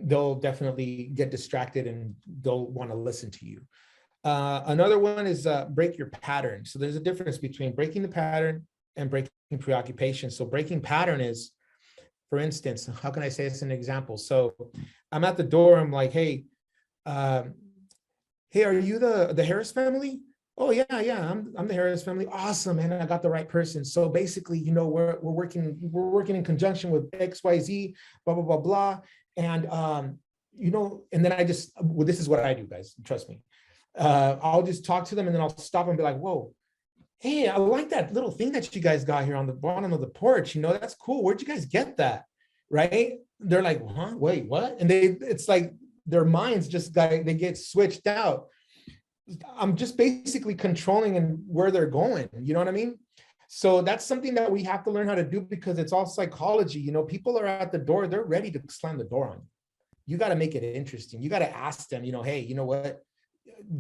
they'll definitely get distracted and they'll want to listen to you. Another one is break your pattern. So there's a difference between breaking the pattern and breaking preoccupation. So breaking pattern is, for instance, how can I say this in an example? So I'm at the door. I'm like, hey, hey, are you the Harris family? Oh yeah, I'm the Harris family. Awesome, man. I got the right person. So basically, you know, we're working in conjunction with XYZ, blah, blah, blah, blah. And you know, and then well, this is what I do, guys. Trust me. I'll just talk to them, and then I'll stop and be like, whoa, hey, I like that little thing that you guys got here on the bottom of the porch. You know, that's cool. Where'd you guys get that? Right? They're like, huh? Wait, what? And it's like their minds they get switched out. I'm just basically controlling and where they're going. You know what I mean? So that's something that we have to learn how to do, because it's all psychology. You know, people are at the door, they're ready to slam the door on you. You got to make it interesting. You got to ask them, you know, hey, you know what?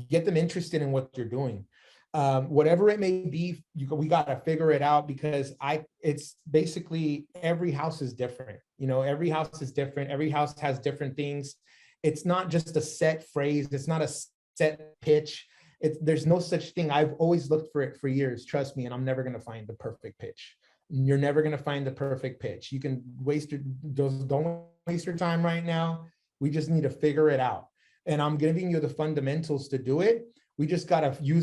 Get them interested in what you're doing. Whatever it may be, we got to figure it out, because it's basically every house is different. You know, every house is different. Every house has different things. It's not just a set phrase. It's not a set pitch. There's no such thing. I've always looked for it for years, trust me, and I'm never going to find the perfect pitch. You're never going to find the perfect pitch. You can don't waste your time right now. We just need to figure it out. And I'm giving you the fundamentals to do it. We just got to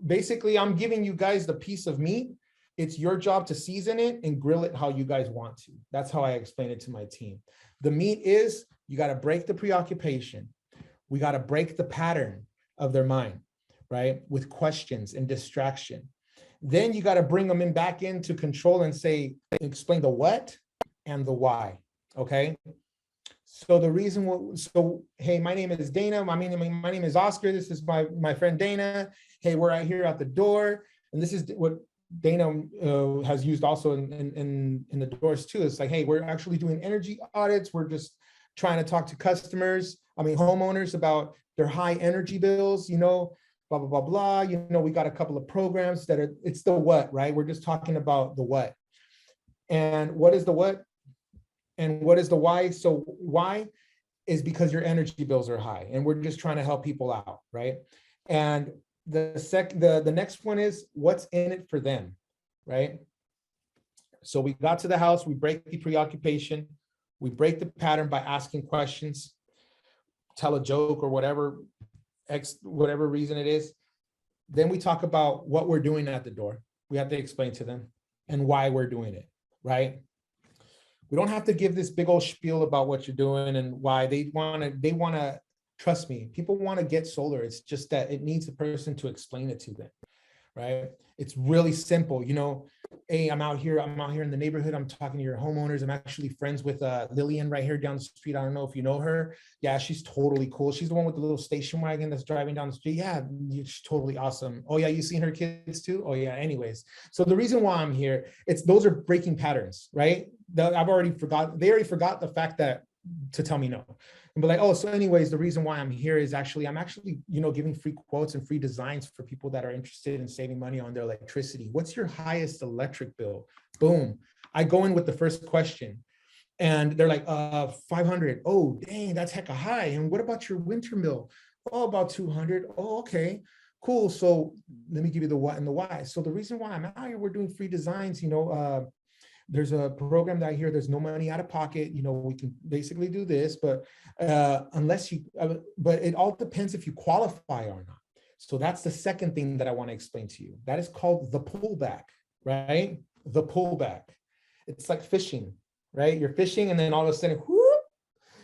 basically, I'm giving you guys the piece of meat. It's your job to season it and grill it how you guys want to. That's how I explain it to my team. The meat is, you got to break the preoccupation. We got to break the pattern of their mind, right? With questions and distraction. Then you got to bring them back into control and explain the what and the why, okay? So the reason, hey, my name is Dana. My name is Oscar. This is my friend Dana. Hey, we're out here at the door. And this is what Dana has used also in the doors too. It's like, hey, we're actually doing energy audits. We're just trying to talk to homeowners about their high energy bills, you know, blah, blah, blah, blah. You know, we got a couple of programs it's the what, right? We're just talking about the what. And what is the what? And what is the why? So why is because your energy bills are high, and we're just trying to help people out, right? And the next one is what's in it for them, right? So we got to the house, we break the preoccupation, we break the pattern by asking questions, tell a joke or whatever, whatever reason it is. Then we talk about what we're doing at the door. We have to explain to them and why we're doing it, right? We don't have to give this big old spiel about what you're doing and why. They want to trust me. People want to get solar. It's just that it needs a person to explain it to them, right? It's really simple. You know, hey, I'm out here in the neighborhood. I'm talking to your homeowners. I'm actually friends with Lillian right here down the street. I don't know if you know her. Yeah, she's totally cool. She's the one with the little station wagon that's driving down the street. Yeah, she's totally awesome. Oh yeah, you seen her kids too? Oh yeah, anyways. So the reason why I'm here, those are breaking patterns, right? They already forgot the fact that to tell me no. And be like, oh, so anyways, the reason why I'm here is I'm actually, you know, giving free quotes and free designs for people that are interested in saving money on their electricity. What's your highest electric bill? Boom. I go in with the first question and they're like, 500. Oh, dang, that's hecka high. And what about your winter bill? Oh, about 200. Oh, okay, cool. So let me give you the what and the why. So the reason why I'm out here, we're doing free designs, you know, there's a program that I hear there's no money out of pocket. You know, we can basically do this, but but it all depends if you qualify or not. So that's the second thing that I want to explain to you. That is called the pullback, right? The pullback. It's like fishing, right? You're fishing and then all of a sudden, whoop,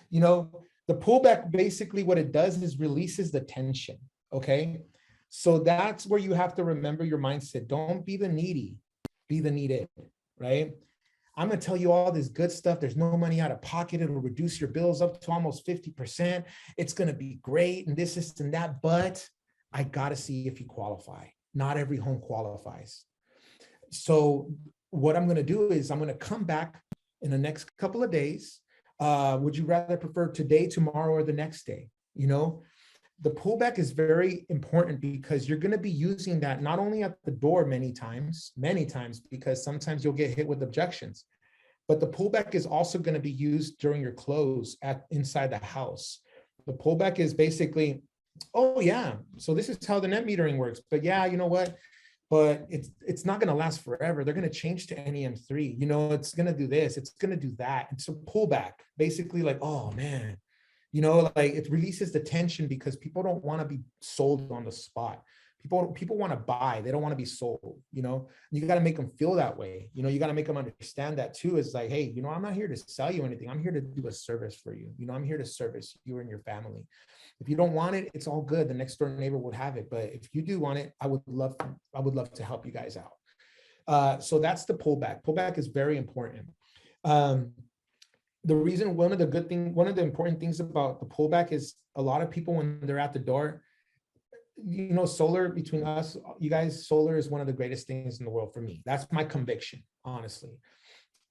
you know, the pullback, basically what it does is releases the tension, okay? So that's where you have to remember your mindset. Don't be the needy, be the needed, right? I'm going to tell you all this good stuff. There's no money out of pocket. It'll reduce your bills up to almost 50%. It's going to be great and this and that, but I got to see if you qualify. Not every home qualifies. So what I'm going to do is I'm going to come back in the next couple of days. Would you rather prefer today, tomorrow, or the next day? You know, the pullback is very important because you're going to be using that not only at the door many times, because sometimes you'll get hit with objections, but the pullback is also going to be used during your close inside the house. The pullback is basically, oh yeah, so this is how the net metering works. But yeah, you know what? But it's not going to last forever. They're going to change to NEM3. You know, it's going to do this, it's going to do that. It's a pullback, basically like, oh man. You know, like it releases the tension because people don't want to be sold on the spot. People want to buy. They don't want to be sold, you know. You got to make them feel that way. You know, you got to make them understand that too. It's like, hey, you know, I'm not here to sell you anything. I'm here to do a service for you. You know, I'm here to service you and your family. If you don't want it, it's all good. The next door neighbor would have it. But if you do want it, I would love to help you guys out. So that's the pullback. Pullback is very important. The reason, one of the important things about the pullback is a lot of people, when they're at the door, you know, solar, between us, you guys, solar is one of the greatest things in the world for me. That's my conviction, honestly.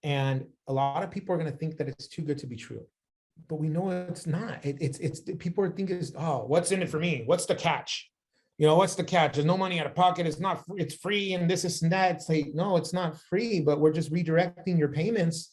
And a lot of people are going to think that it's too good to be true, but we know it's not. It's people are thinking, oh, what's in it for me? What's the catch? You know, what's the catch? There's no money out of pocket. It's not, it's free and this and that. It's like, no, it's not free, but we're just redirecting your payments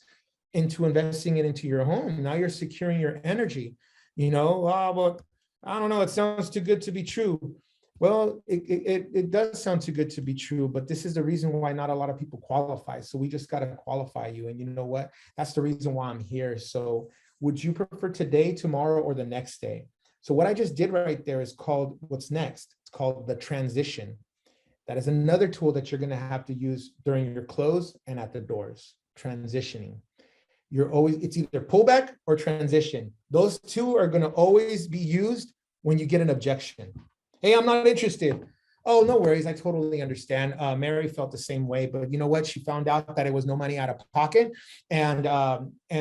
into investing it into your home. Now you're securing your energy. You know, well, I don't know, it sounds too good to be true. Well, it does sound too good to be true, but this is the reason why not a lot of people qualify. So we just got to qualify you. And you know what? That's the reason why I'm here. So would you prefer today, tomorrow, or the next day? So what I just did right there is called, what's next? It's called the transition. That is another tool that you're going to have to use during your close and at the doors, transitioning. It's either pullback or transition. Those two are going to always be used when you get an objection. Hey, I'm not interested. Oh, no worries. I totally understand. Mary felt the same way, but you know what? She found out that it was no money out of pocket, and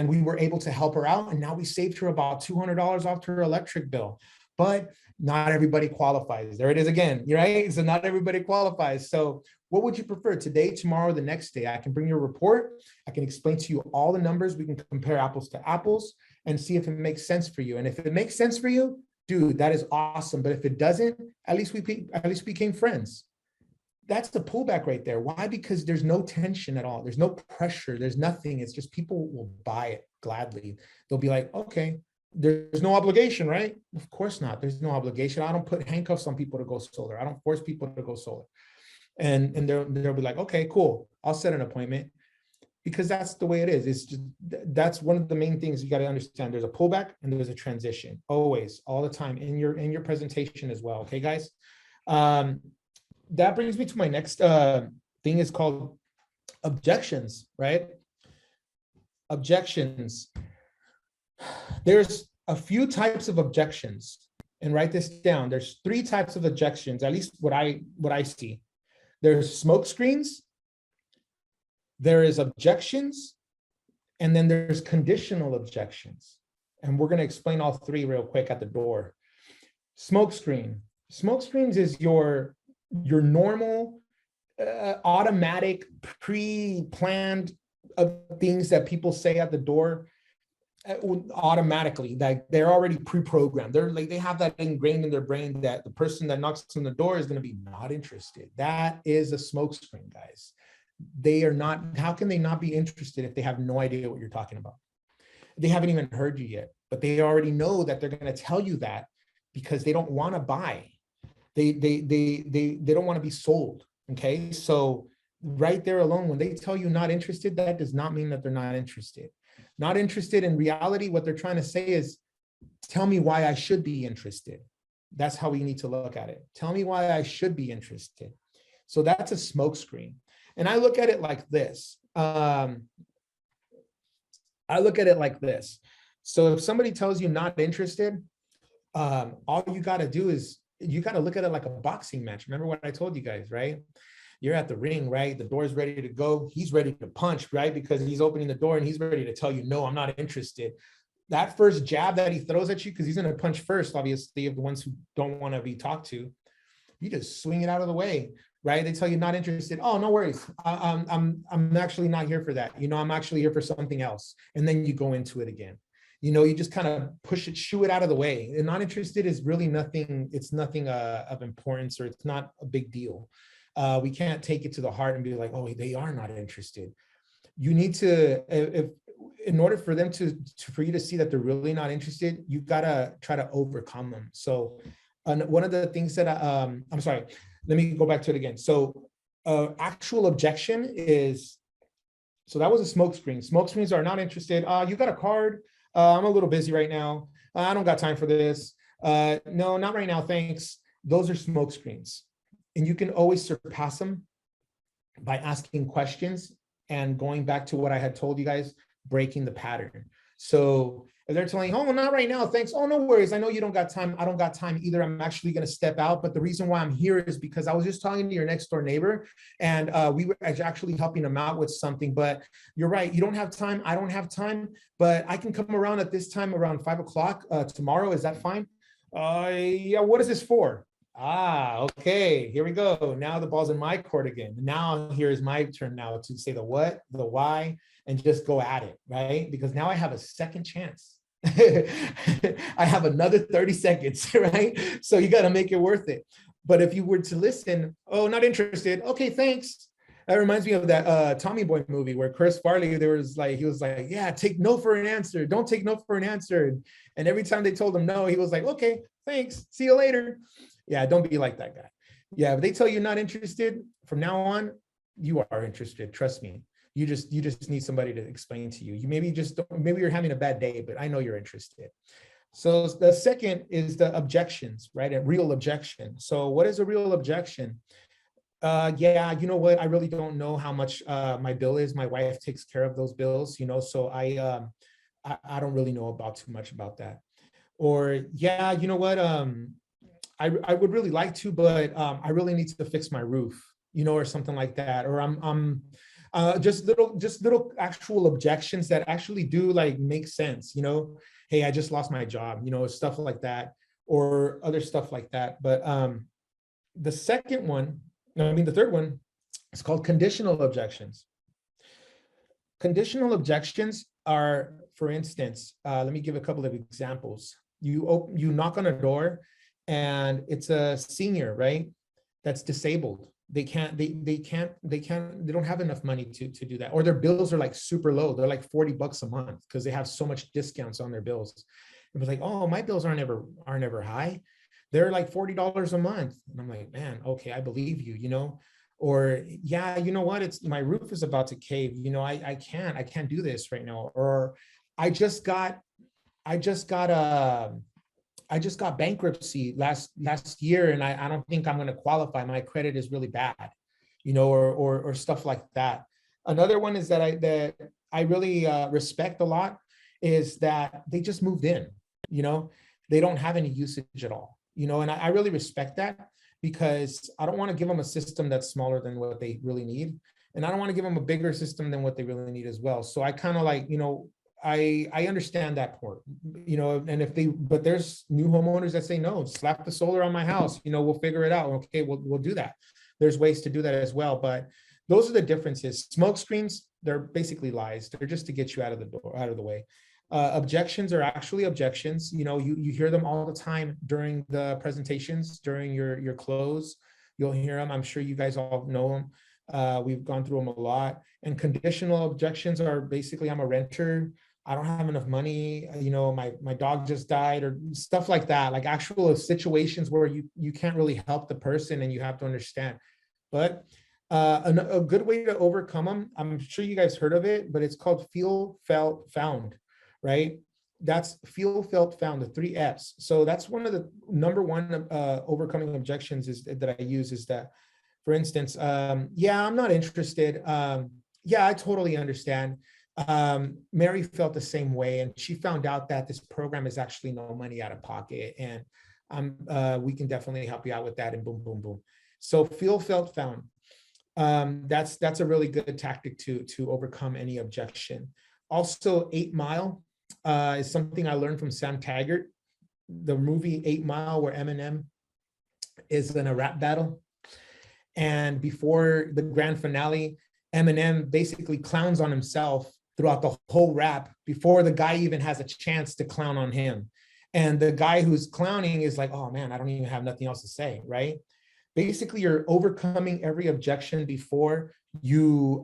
we were able to help her out. And now we saved her about $200 off her electric bill. But not everybody qualifies. There it is again, right? So not everybody qualifies. So what would you prefer, today, tomorrow, the next day? I can bring you a report. I can explain to you all the numbers. We can compare apples to apples and see if it makes sense for you. And if it makes sense for you, dude, that is awesome. But if it doesn't, at least we became friends. That's the pullback right there. Why? Because there's no tension at all. There's no pressure. There's nothing. It's just people will buy it gladly. They'll be like, okay, there's no obligation, right? Of course not. There's no obligation. I don't put handcuffs on people to go solar. I don't force people to go solar. And they'll be like, okay, cool. I'll set an appointment, because that's the way it is. It's just, that's one of the main things you got to understand. There's a pullback and there's a transition, always, all the time, in your presentation as well. Okay, guys. That brings me to my next thing, is called objections, right? Objections. There's a few types of objections, and write this down. There's 3 types of objections, at least what I see. There's smoke screens, there is objections, and then there's conditional objections. And we're going to explain all 3 real quick at the door. Smoke screen. Smoke screens is your normal, automatic, pre-planned things that people say at the door automatically, that they're already pre-programmed. They're like, they have that ingrained in their brain that the person that knocks on the door is going to be not interested. That is a smoke screen, guys. They are not. How can they not be interested if they have no idea what you're talking about? They haven't even heard you yet, but they already know that they're going to tell you that because they don't want to buy. They don't want to be sold. Okay, so right there alone, when they tell you not interested, that does not mean that they're not interested. Not interested in reality, what they're trying to say is, tell me why I should be interested. That's how we need to look at it. Tell me why I should be interested. So that's a smoke screen. And I look at it like this. So if somebody tells you not interested, all you got to do is, you got to look at it like a boxing match. Remember what I told you guys, right? You're at the ring, right? The door's ready to go. He's ready to punch, right? Because he's opening the door and he's ready to tell you, no, I'm not interested. That first jab that he throws at you, because he's going to punch first, obviously, of the ones who don't want to be talked to, you just swing it out of the way, right? They tell you not interested. Oh, no worries. I'm actually not here for that. You know, I'm actually here for something else. And then you go into it again. You know, you just kind of push it, shoo it out of the way. And not interested is really nothing. It's nothing of importance, or it's not a big deal. We can't take it to the heart and be like, oh, they are not interested. You need to, in order for them for you to see that they're really not interested, you gotta try to overcome them. So one of the things that I'm sorry, let me go back to it again. So actual objection is, so that was a smoke screen. Smoke screens are not interested. You got a card? I'm a little busy right now. I don't got time for this. No, not right now, thanks. Those are smoke screens. And you can always surpass them by asking questions and going back to what I had told you guys, breaking the pattern. So if they're telling you, oh, not right now, thanks. Oh, no worries. I know you don't got time. I don't got time either. I'm actually going to step out. But the reason why I'm here is because I was just talking to your next door neighbor, and we were actually helping him out with something. But you're right. You don't have time. I don't have time. But I can come around at this time around 5 o'clock tomorrow. Is that fine? Yeah. What is this for? Okay, here we go. Now the ball's in my court again. Now here's my turn now to say the what, the why, and just go at it, right? Because now I have a second chance. I have another 30 seconds, right? So you got to make it worth it. But if you were to listen, oh, not interested. Okay, thanks. That reminds me of that Tommy Boy movie where Chris Farley, he was like, yeah, take no for an answer. Don't take no for an answer. And every time they told him no, he was like, okay, thanks. See you later. Yeah, don't be like that guy. Yeah, if they tell you not interested, from now on, you are interested. Trust me. You just need somebody to explain to you. You maybe maybe you're having a bad day, but I know you're interested. So the second is the objections, right? A real objection. So what is a real objection? Yeah, you know what? I really don't know how much my bill is. My wife takes care of those bills, you know, so I don't really know too much about that. Or yeah, you know what? I would really like to, but I really need to fix my roof, you know, or something like that. Or I'm just little actual objections that actually do like make sense, you know. Hey, I just lost my job, you know, stuff like that, or other stuff like that. But the third one is called conditional objections. Conditional objections are, for instance, let me give a couple of examples. You knock on a door and it's a senior, right? That's disabled. they don't have enough money to do that, or their bills are like super low. They're like $40 a month because they have so much discounts on their bills. It was like, oh, my bills aren't ever high. They're like $40 a month. And I'm like, man, okay, I believe you, or yeah, you know what? It's my roof is about to cave. I can't do this right now. Or I just got bankruptcy last year, and I don't think I'm going to qualify. My credit is really bad, or stuff like that. Another one is that I really respect a lot is that they just moved in. They don't have any usage at all. And I really respect that, because I don't want to give them a system that's smaller than what they really need, and I don't want to give them a bigger system than what they really need as well. So I kind of like, I understand that part, and but there's new homeowners that say, no, slap the solar on my house, we'll figure it out. Okay, we'll do that. There's ways to do that as well. But those are the differences. Smoke screens, they're basically lies. They're just to get you out of the way. Objections are actually objections. You hear them all the time during the presentations, during your close. You'll hear them. I'm sure you guys all know them. We've gone through them a lot. And conditional objections are basically, I'm a renter, I don't have enough money, my dog just died, or stuff like that, like actual situations where you can't really help the person and you have to understand. But a good way to overcome them, I'm sure you guys heard of it, but it's called feel, felt, found, right? That's feel, felt, found, the 3 F's. So that's one of the number one overcoming objections that I use is that, for instance, yeah, I'm not interested. Yeah, I totally understand. Mary felt the same way, and she found out that this program is actually no money out of pocket, and we can definitely help you out with that, and boom, boom, boom. So feel, felt, found. That's a really good tactic to overcome any objection. Also, 8 Mile is something I learned from Sam Taggart. The movie 8 Mile, where Eminem is in a rap battle, and before the grand finale, Eminem basically clowns on himself throughout the whole rap before the guy even has a chance to clown on him. And the guy who's clowning is like, oh man, I don't even have nothing else to say, right? Basically, you're overcoming every objection before you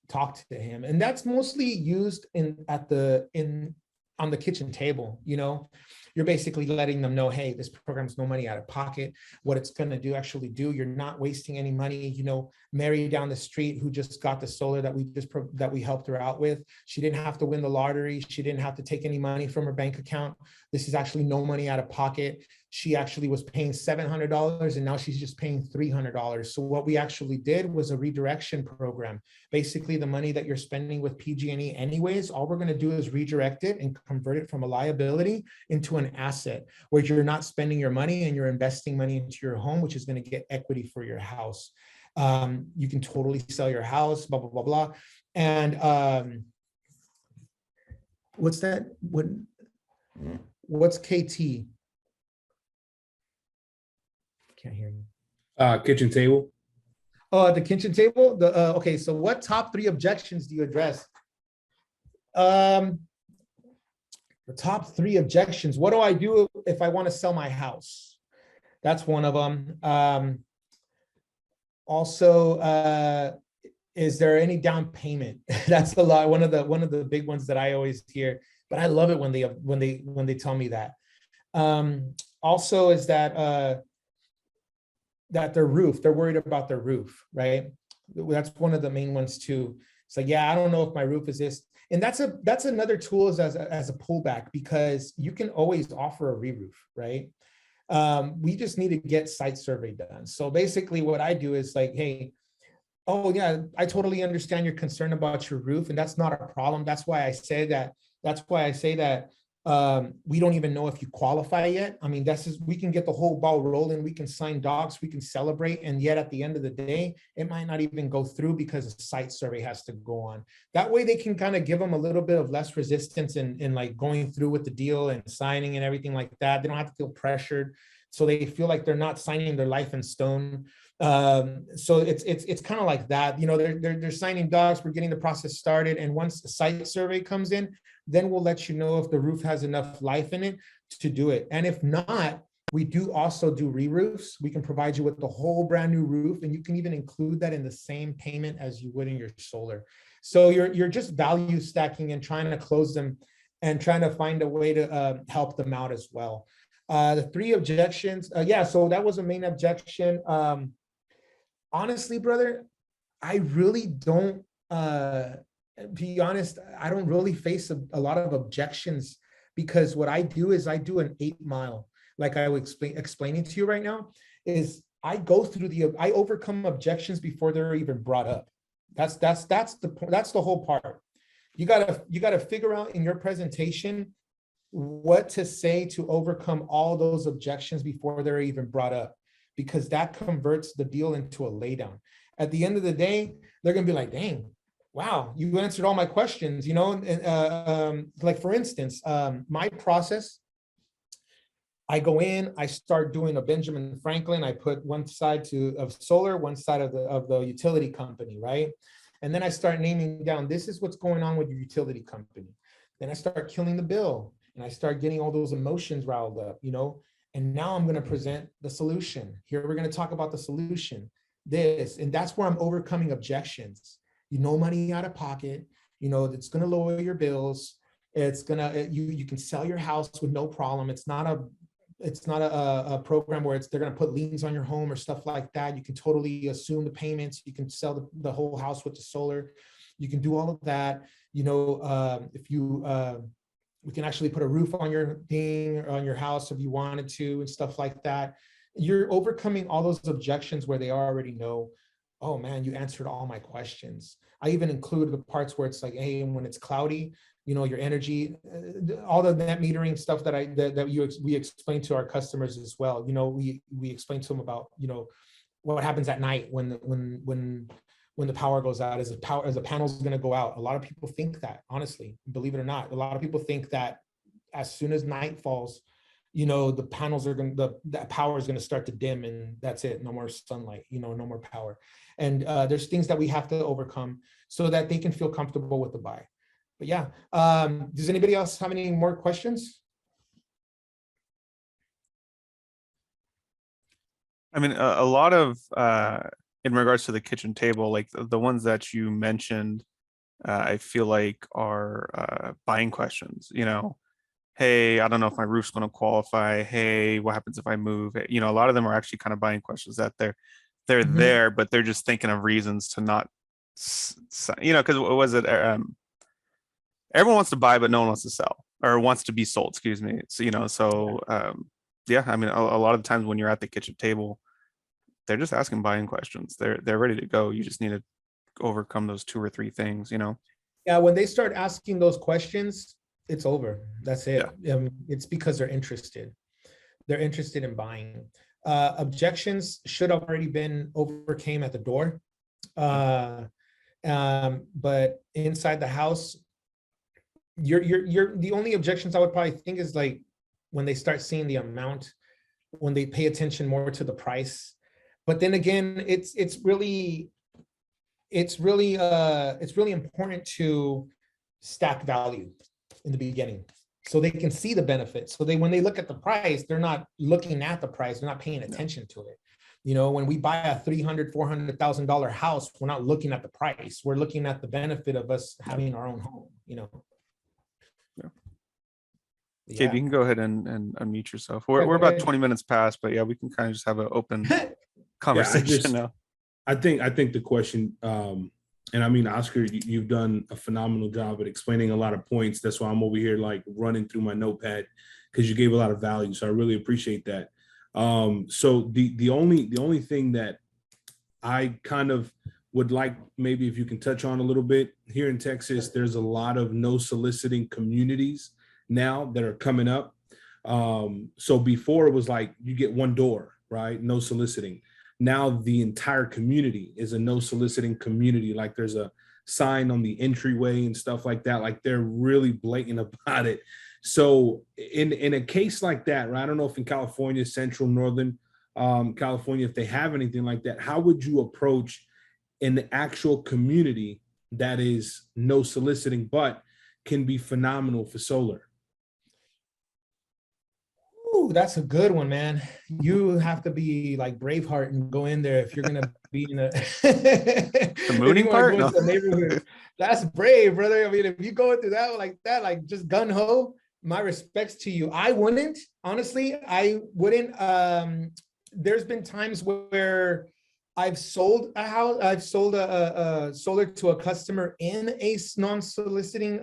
talk to him. And that's mostly used on the kitchen table. You're basically letting them know, hey, this program's no money out of pocket. What it's going to do, you're not wasting any money. Mary down the street who just got the solar that we helped her out with, she didn't have to win the lottery. She didn't have to take any money from her bank account. This is actually no money out of pocket. She actually was paying $700, and now she's just paying $300. So what we actually did was a redirection program. Basically, the money that you're spending with PG&E anyways, all we're going to do is redirect it and convert it from a liability into an asset, where you're not spending your money and you're investing money into your home, which is going to get equity for your house. You can totally sell your house, blah, blah, blah, blah. And what's that? What's KT? Can't hear you. Kitchen table. Oh, the kitchen table. Okay. So, what top 3 objections do you address? The top 3 objections. What do I do if I want to sell my house? That's one of them. Also, is there any down payment? That's a lot. One of the big ones that I always hear. But I love it when they tell me that. Also, is that their roof, they're worried about their roof, right? That's one of the main ones too. It's like, yeah, I don't know if my roof is this. And that's another tool as a pullback, because you can always offer a re-roof, right? We just need to get site survey done. So basically what I do is like, hey, oh yeah, I totally understand your concern about your roof, and that's not a problem. That's why I say that we don't even know if you qualify yet. I mean, we can get the whole ball rolling. We can sign docs, we can celebrate. And yet at the end of the day, it might not even go through because a site survey has to go on. That way they can kind of give them a little bit of less resistance in like going through with the deal and signing and everything like that. They don't have to feel pressured. So they feel like they're not signing their life in stone. So it's kind of like that, they're signing docs, we're getting the process started. And once the site survey comes in, then we'll let you know if the roof has enough life in it to do it. And if not, We do also do re-roofs. We can provide you with the whole brand new roof, and you can even include that in the same payment as you would in your solar. So you're just value stacking and trying to close them and trying to find a way to help them out as well. The 3 objections, yeah, so that was a main objection. Honestly, brother, I really don't, be honest, I don't really face a lot of objections, because what I do is I do an 8-mile, like I would explaining to you right now, is I go through I overcome objections before they're even brought up. That's the whole part. You gotta figure out in your presentation what to say to overcome all those objections before they're even brought up, because that converts the deal into a laydown. At the end of the day, they're gonna be like, dang, wow, you answered all my questions, you know? And like for instance, my process, I go in, I start doing a Benjamin Franklin. I put one side of solar, one side of the utility company, right? And then I start naming down, this is what's going on with your utility company. Then I start killing the bill, and I start getting all those emotions riled up, you know? And now I'm going to present the solution. Here we're going to talk about the solution, this, and that's where I'm overcoming objections. You know, money out of pocket, you know, it's going to lower your bills. It's gonna, you can sell your house with no problem. It's not a program where they're going to put liens on your home or stuff like that. You can totally assume the payments. You can sell the whole house with the solar. You can do all of that. You know, if you, we can actually put a roof on your thing or on your house if you wanted to and stuff like that. You're overcoming all those objections where they already know, oh man, you answered all my questions. I even included the parts where it's like, hey, when it's cloudy, you know, your energy, all the net metering stuff that we explain to our customers as well. You know, we explain to them about, you know, what happens at night when the power goes out, as the panel's going to go out. A lot of people think that, honestly, believe it or not, a lot of people think that as soon as night falls, you know, the panels are going to, the power is going to start to dim, and that's it. No more sunlight, you know, no more power. And there's things that we have to overcome so that they can feel comfortable with the buy. But yeah, does anybody else have any more questions? I mean, a lot of, in regards to the kitchen table, like the ones that you mentioned, I feel like are buying questions, you know, hey, I don't know if my roof's going to qualify. Hey, what happens if I move? You know, a lot of them are actually kind of buying questions that they're Mhm. there, but they're just thinking of reasons to not, you know, because what was it? Everyone wants to buy, but no one wants to sell, or wants to be sold, excuse me. So, you know, so yeah, I mean, a lot of the times when you're at the kitchen table, they're just asking buying questions. They're ready to go. You just need to overcome those 2 or 3 things, you know? Yeah, when they start asking those questions, it's over. That's it. Yeah. It's because they're interested. They're interested in buying. Objections should have already been overcame at the door. But inside the house, you're the only objections I would probably think is like when they start seeing the amount, when they pay attention more to the price. But then again, it's really important to stack value in the beginning so they can see the benefits. So when they look at the price, they're not looking at the price, they're not paying attention to it. You know, when we buy a $300,000-$400,000 house, we're not looking at the price, we're looking at the benefit of us having our own home, you know. Yeah. Gabe, you can go ahead and unmute yourself. We're about 20 minutes past, but yeah, we can kind of just have an open conversation now. I think the question, and I mean, Oscar, you've done a phenomenal job at explaining a lot of points. That's why I'm over here like running through my notepad, because you gave a lot of value. So I really appreciate that. So the only thing that I kind of would like, maybe if you can touch on a little bit, here in Texas, there's a lot of no soliciting communities now that are coming up. So before it was like you get one door, right? No soliciting. Now the entire community is a no soliciting community. Like there's a sign on the entryway and stuff like that. Like they're really blatant about it. So in a case like that, right? I don't know if in California, Central, Northern California, if they have anything like that, how would you approach an actual community that is no soliciting, but can be phenomenal for solar? Woo, that's a good one, man. You have to be like Braveheart and go in there if you're gonna be in a The if you mooning want to part? go No. into a neighborhood. That's brave, brother. I mean, if you go through that like that, like just gun ho, my respects to you. I wouldn't, honestly, I wouldn't. There's been times where I've sold a house, I've sold a solar to a customer in a non-soliciting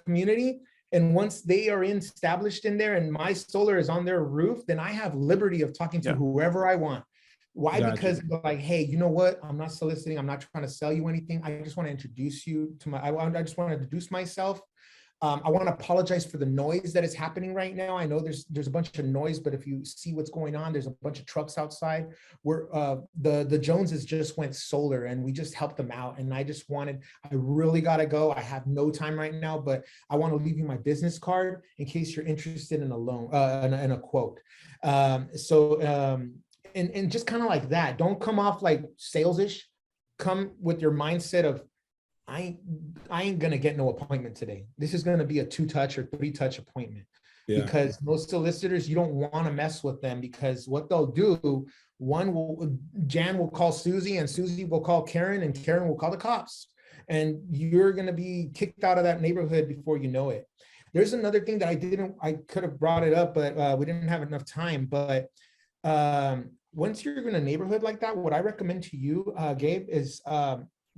community. And once they are established in there and my solar is on their roof, then I have liberty of talking to whoever I want. Why? Gotcha. Because like, hey, you know what? I'm not soliciting. I'm not trying to sell you anything. I just want to introduce you to I just want to introduce myself. I want to apologize for the noise that is happening right now. I know there's a bunch of noise, but if you see what's going on, there's a bunch of trucks outside. We're the Joneses just went solar and we just helped them out. And I really got to go. I have no time right now, but I want to leave you my business card in case you're interested in a loan, in a quote. And just kind of like that. Don't come off like sales-ish. Come with your mindset of, I ain't gonna get no appointment today. This is gonna be a 2-touch or 3-touch appointment. Because most solicitors, you don't want to mess with them, because what they'll do, Jan will call Susie and Susie will call Karen and Karen will call the cops, and you're gonna be kicked out of that neighborhood before you know it. There's another thing that I could have brought it up, but we didn't have enough time. But once you're in a neighborhood like that, what I recommend to you, Gabe, is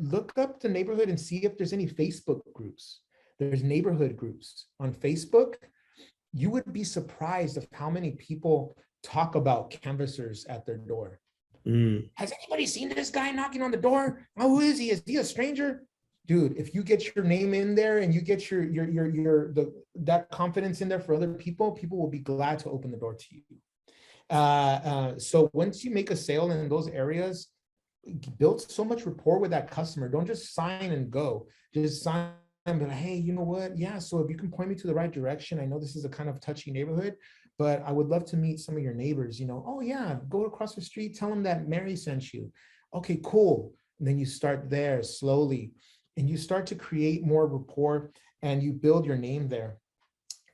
look up the neighborhood and see if there's any Facebook groups. There's neighborhood groups on Facebook. You would be surprised of how many people talk about canvassers at their door. Has anybody seen this guy knocking on the door? Oh, who is he? Is he a stranger? Dude, if you get your name in there and you get that confidence in there for other people, people will be glad to open the door to you. So once you make a sale in those areas, build so much rapport with that customer. Don't just sign and go. Just sign and be like, hey, you know what? Yeah, so if you can point me to the right direction, I know this is a kind of touchy neighborhood, but I would love to meet some of your neighbors. Oh yeah, go across the street, tell them that Mary sent you. Okay, cool. And then you start there slowly, and you start to create more rapport, and you build your name there.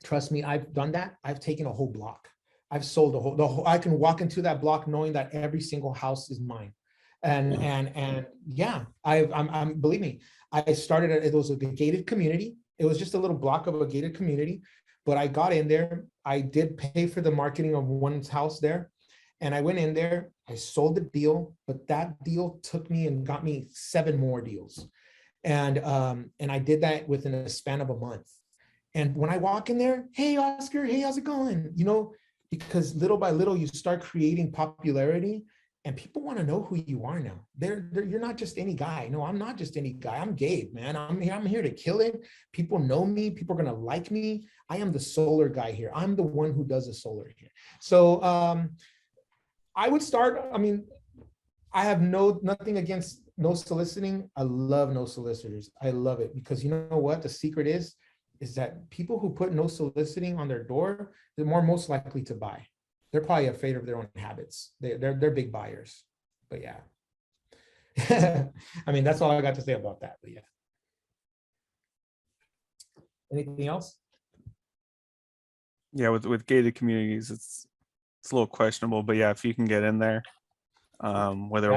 Trust me, I've done that. I've taken a whole block. I've sold the whole. I can walk into that block knowing that every single house is mine. And yeah, I'm believe me, I started it was a gated community. It was just a little block of a gated community, but I got in there. I did pay for the marketing of one's house there, and I went in there. I sold the deal, but that deal took me and got me 7 more deals, and I did that within a span of a month. And when I walk in there, hey Oscar, hey, how's it going? Because little by little you start creating popularity. And people want to know who you are now. You're not just any guy. No, I'm not just any guy. I'm Gabe, man. I'm here to kill it. People know me. People are going to like me. I am the solar guy here. I'm the one who does the solar here. So I would start, I have nothing against no soliciting. I love no solicitors. I love it, because you know what? The secret is that people who put no soliciting on their door, they're most likely to buy. They're probably afraid of their own habits. They're big buyers, but yeah. That's all I got to say about that, but yeah. Anything else? Yeah, with gated communities, it's a little questionable, but yeah, if you can get in there, whether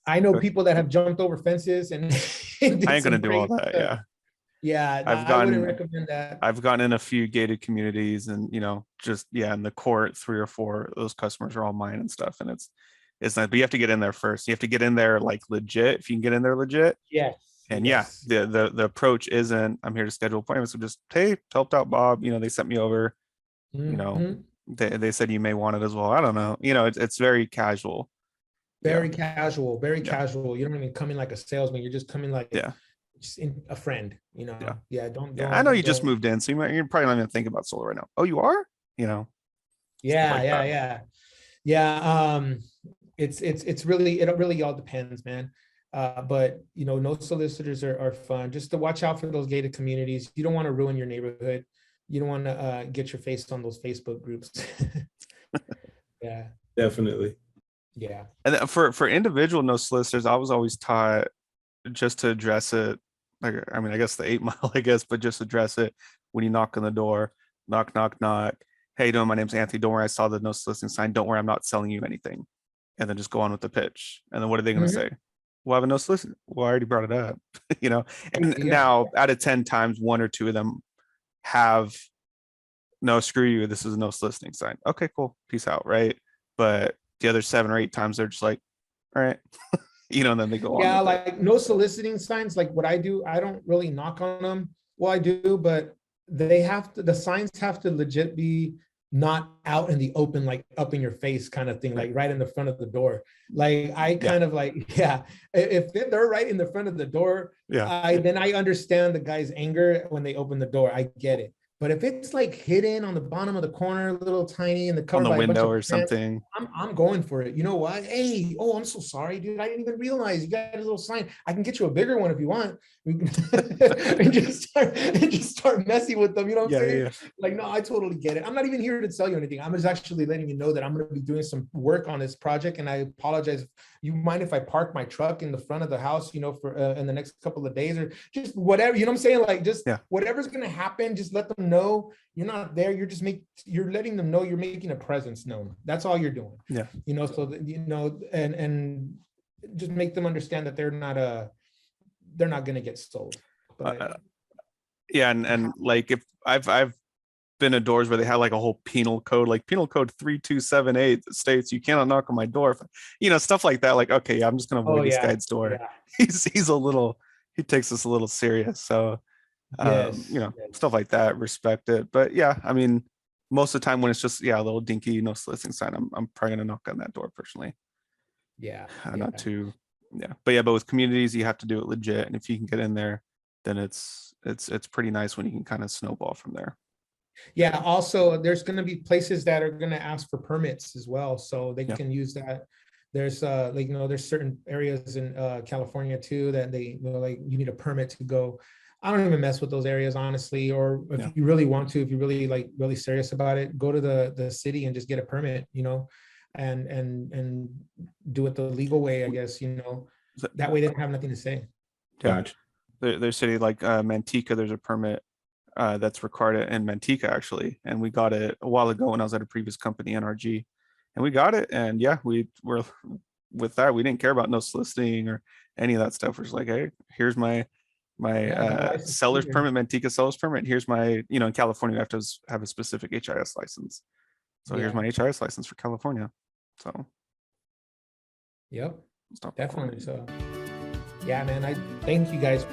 I know people that have jumped over fences and I ain't gonna do all that. Stuff. Yeah, I wouldn't recommend that. I've gotten in a few gated communities, and just in the court, 3 or 4, those customers are all mine and stuff, and it's nice. But you have to get in there first. You have to get in there like legit. If you can get in there legit. Yes. And yes. The approach isn't, I'm here to schedule appointments. So just, hey, helped out Bob. They sent me over. They said you may want it as well. I don't know. It's very casual. Very casual. Very casual. You don't even come in like a salesman. You're just coming like just a friend, don't I know you just moved in, so you're probably not even thinking about solar right now. Oh, you are? It's really, it really all depends, man. But no solicitors are fun. Just to watch out for those gated communities. You don't want to ruin your neighborhood. You don't want to get your face on those Facebook groups. Yeah, definitely. Yeah. And for individual no solicitors, I was always taught just to address it. I guess the 8 Mile, but just address it when you knock on the door, knock, knock, knock. hey, you doing? My name's Anthony. Don't worry, I saw the no soliciting sign. Don't worry, I'm not selling you anything. And then just go on with the pitch. And then what are they going to say? Well, I have a no soliciting. Well, I already brought it up, you know. And now out of 10 times, 1 or 2 of them have, no, screw you, this is a no soliciting sign. Okay, cool, peace out, right? But the other 7 or 8 times they're just like, all right, you know, and then they go on. Yeah, like no soliciting signs, like what I do, I don't really knock on them. Well, I do, but they have to, the signs have to legit be not out in the open, like up in your face kind of thing, like right in the front of the door. Like I kind of like, yeah, if they're right in the front of the door, then I understand the guy's anger when they open the door. I get it. But if it's like hidden on the bottom of the corner, a little tiny, and the cover on the by window or plants, something, I'm going for it. You know what? Hey, oh, I'm so sorry, dude. I didn't even realize you got a little sign. I can get you a bigger one if you want. and just start messing with them. You know what I'm saying? Yeah. Like, no, I totally get it. I'm not even here to sell you anything. I'm just actually letting you know that I'm going to be doing some work on this project, and I apologize. You mind if I park my truck in the front of the house, you know, for in the next couple of days, or just whatever, you know what I'm saying? Like, just whatever's going to happen, just let them know you're not there. You're letting them know you're making a presence known. That's all you're doing. Yeah. You know, so that, you know, and just make them understand that they're not going to get sold. But yeah. And like, if I've been at doors where they had like a whole penal code, like penal code 3278 that states you cannot knock on my door, you know, stuff like that. Like, okay, I'm just gonna avoid this guy's door. He's a little, he takes this a little serious. So you know, stuff like that, respect it. But yeah, I mean, most of the time when it's just a little dinky no soliciting sign, I'm probably gonna knock on that door personally. Not too, but with communities you have to do it legit, and if you can get in there, then it's pretty nice when you can kind of snowball from there. Yeah, also there's going to be places that are going to ask for permits as well, so they can use that. There's like, you know, there's certain areas in California too that they, you know, like you need a permit to go. I don't even mess with those areas, honestly. Or if you really want to, if you're really really serious about it, go to the city and just get a permit, you know, and do it the legal way, I guess, you know. That way they don't have nothing to say. Gotcha. There's city like Manteca, there's a permit that's required in Manteca actually, and we got it a while ago when I was at a previous company, NRG, and we got it, and we were with that, we didn't care about no soliciting or any of that stuff. We're just like, hey, here's my seller's permit, Manteca seller's permit. Here's my, you know, in California you have to have a specific HIS license, so here's my HIS license for California. So definitely. So yeah, man, I thank you guys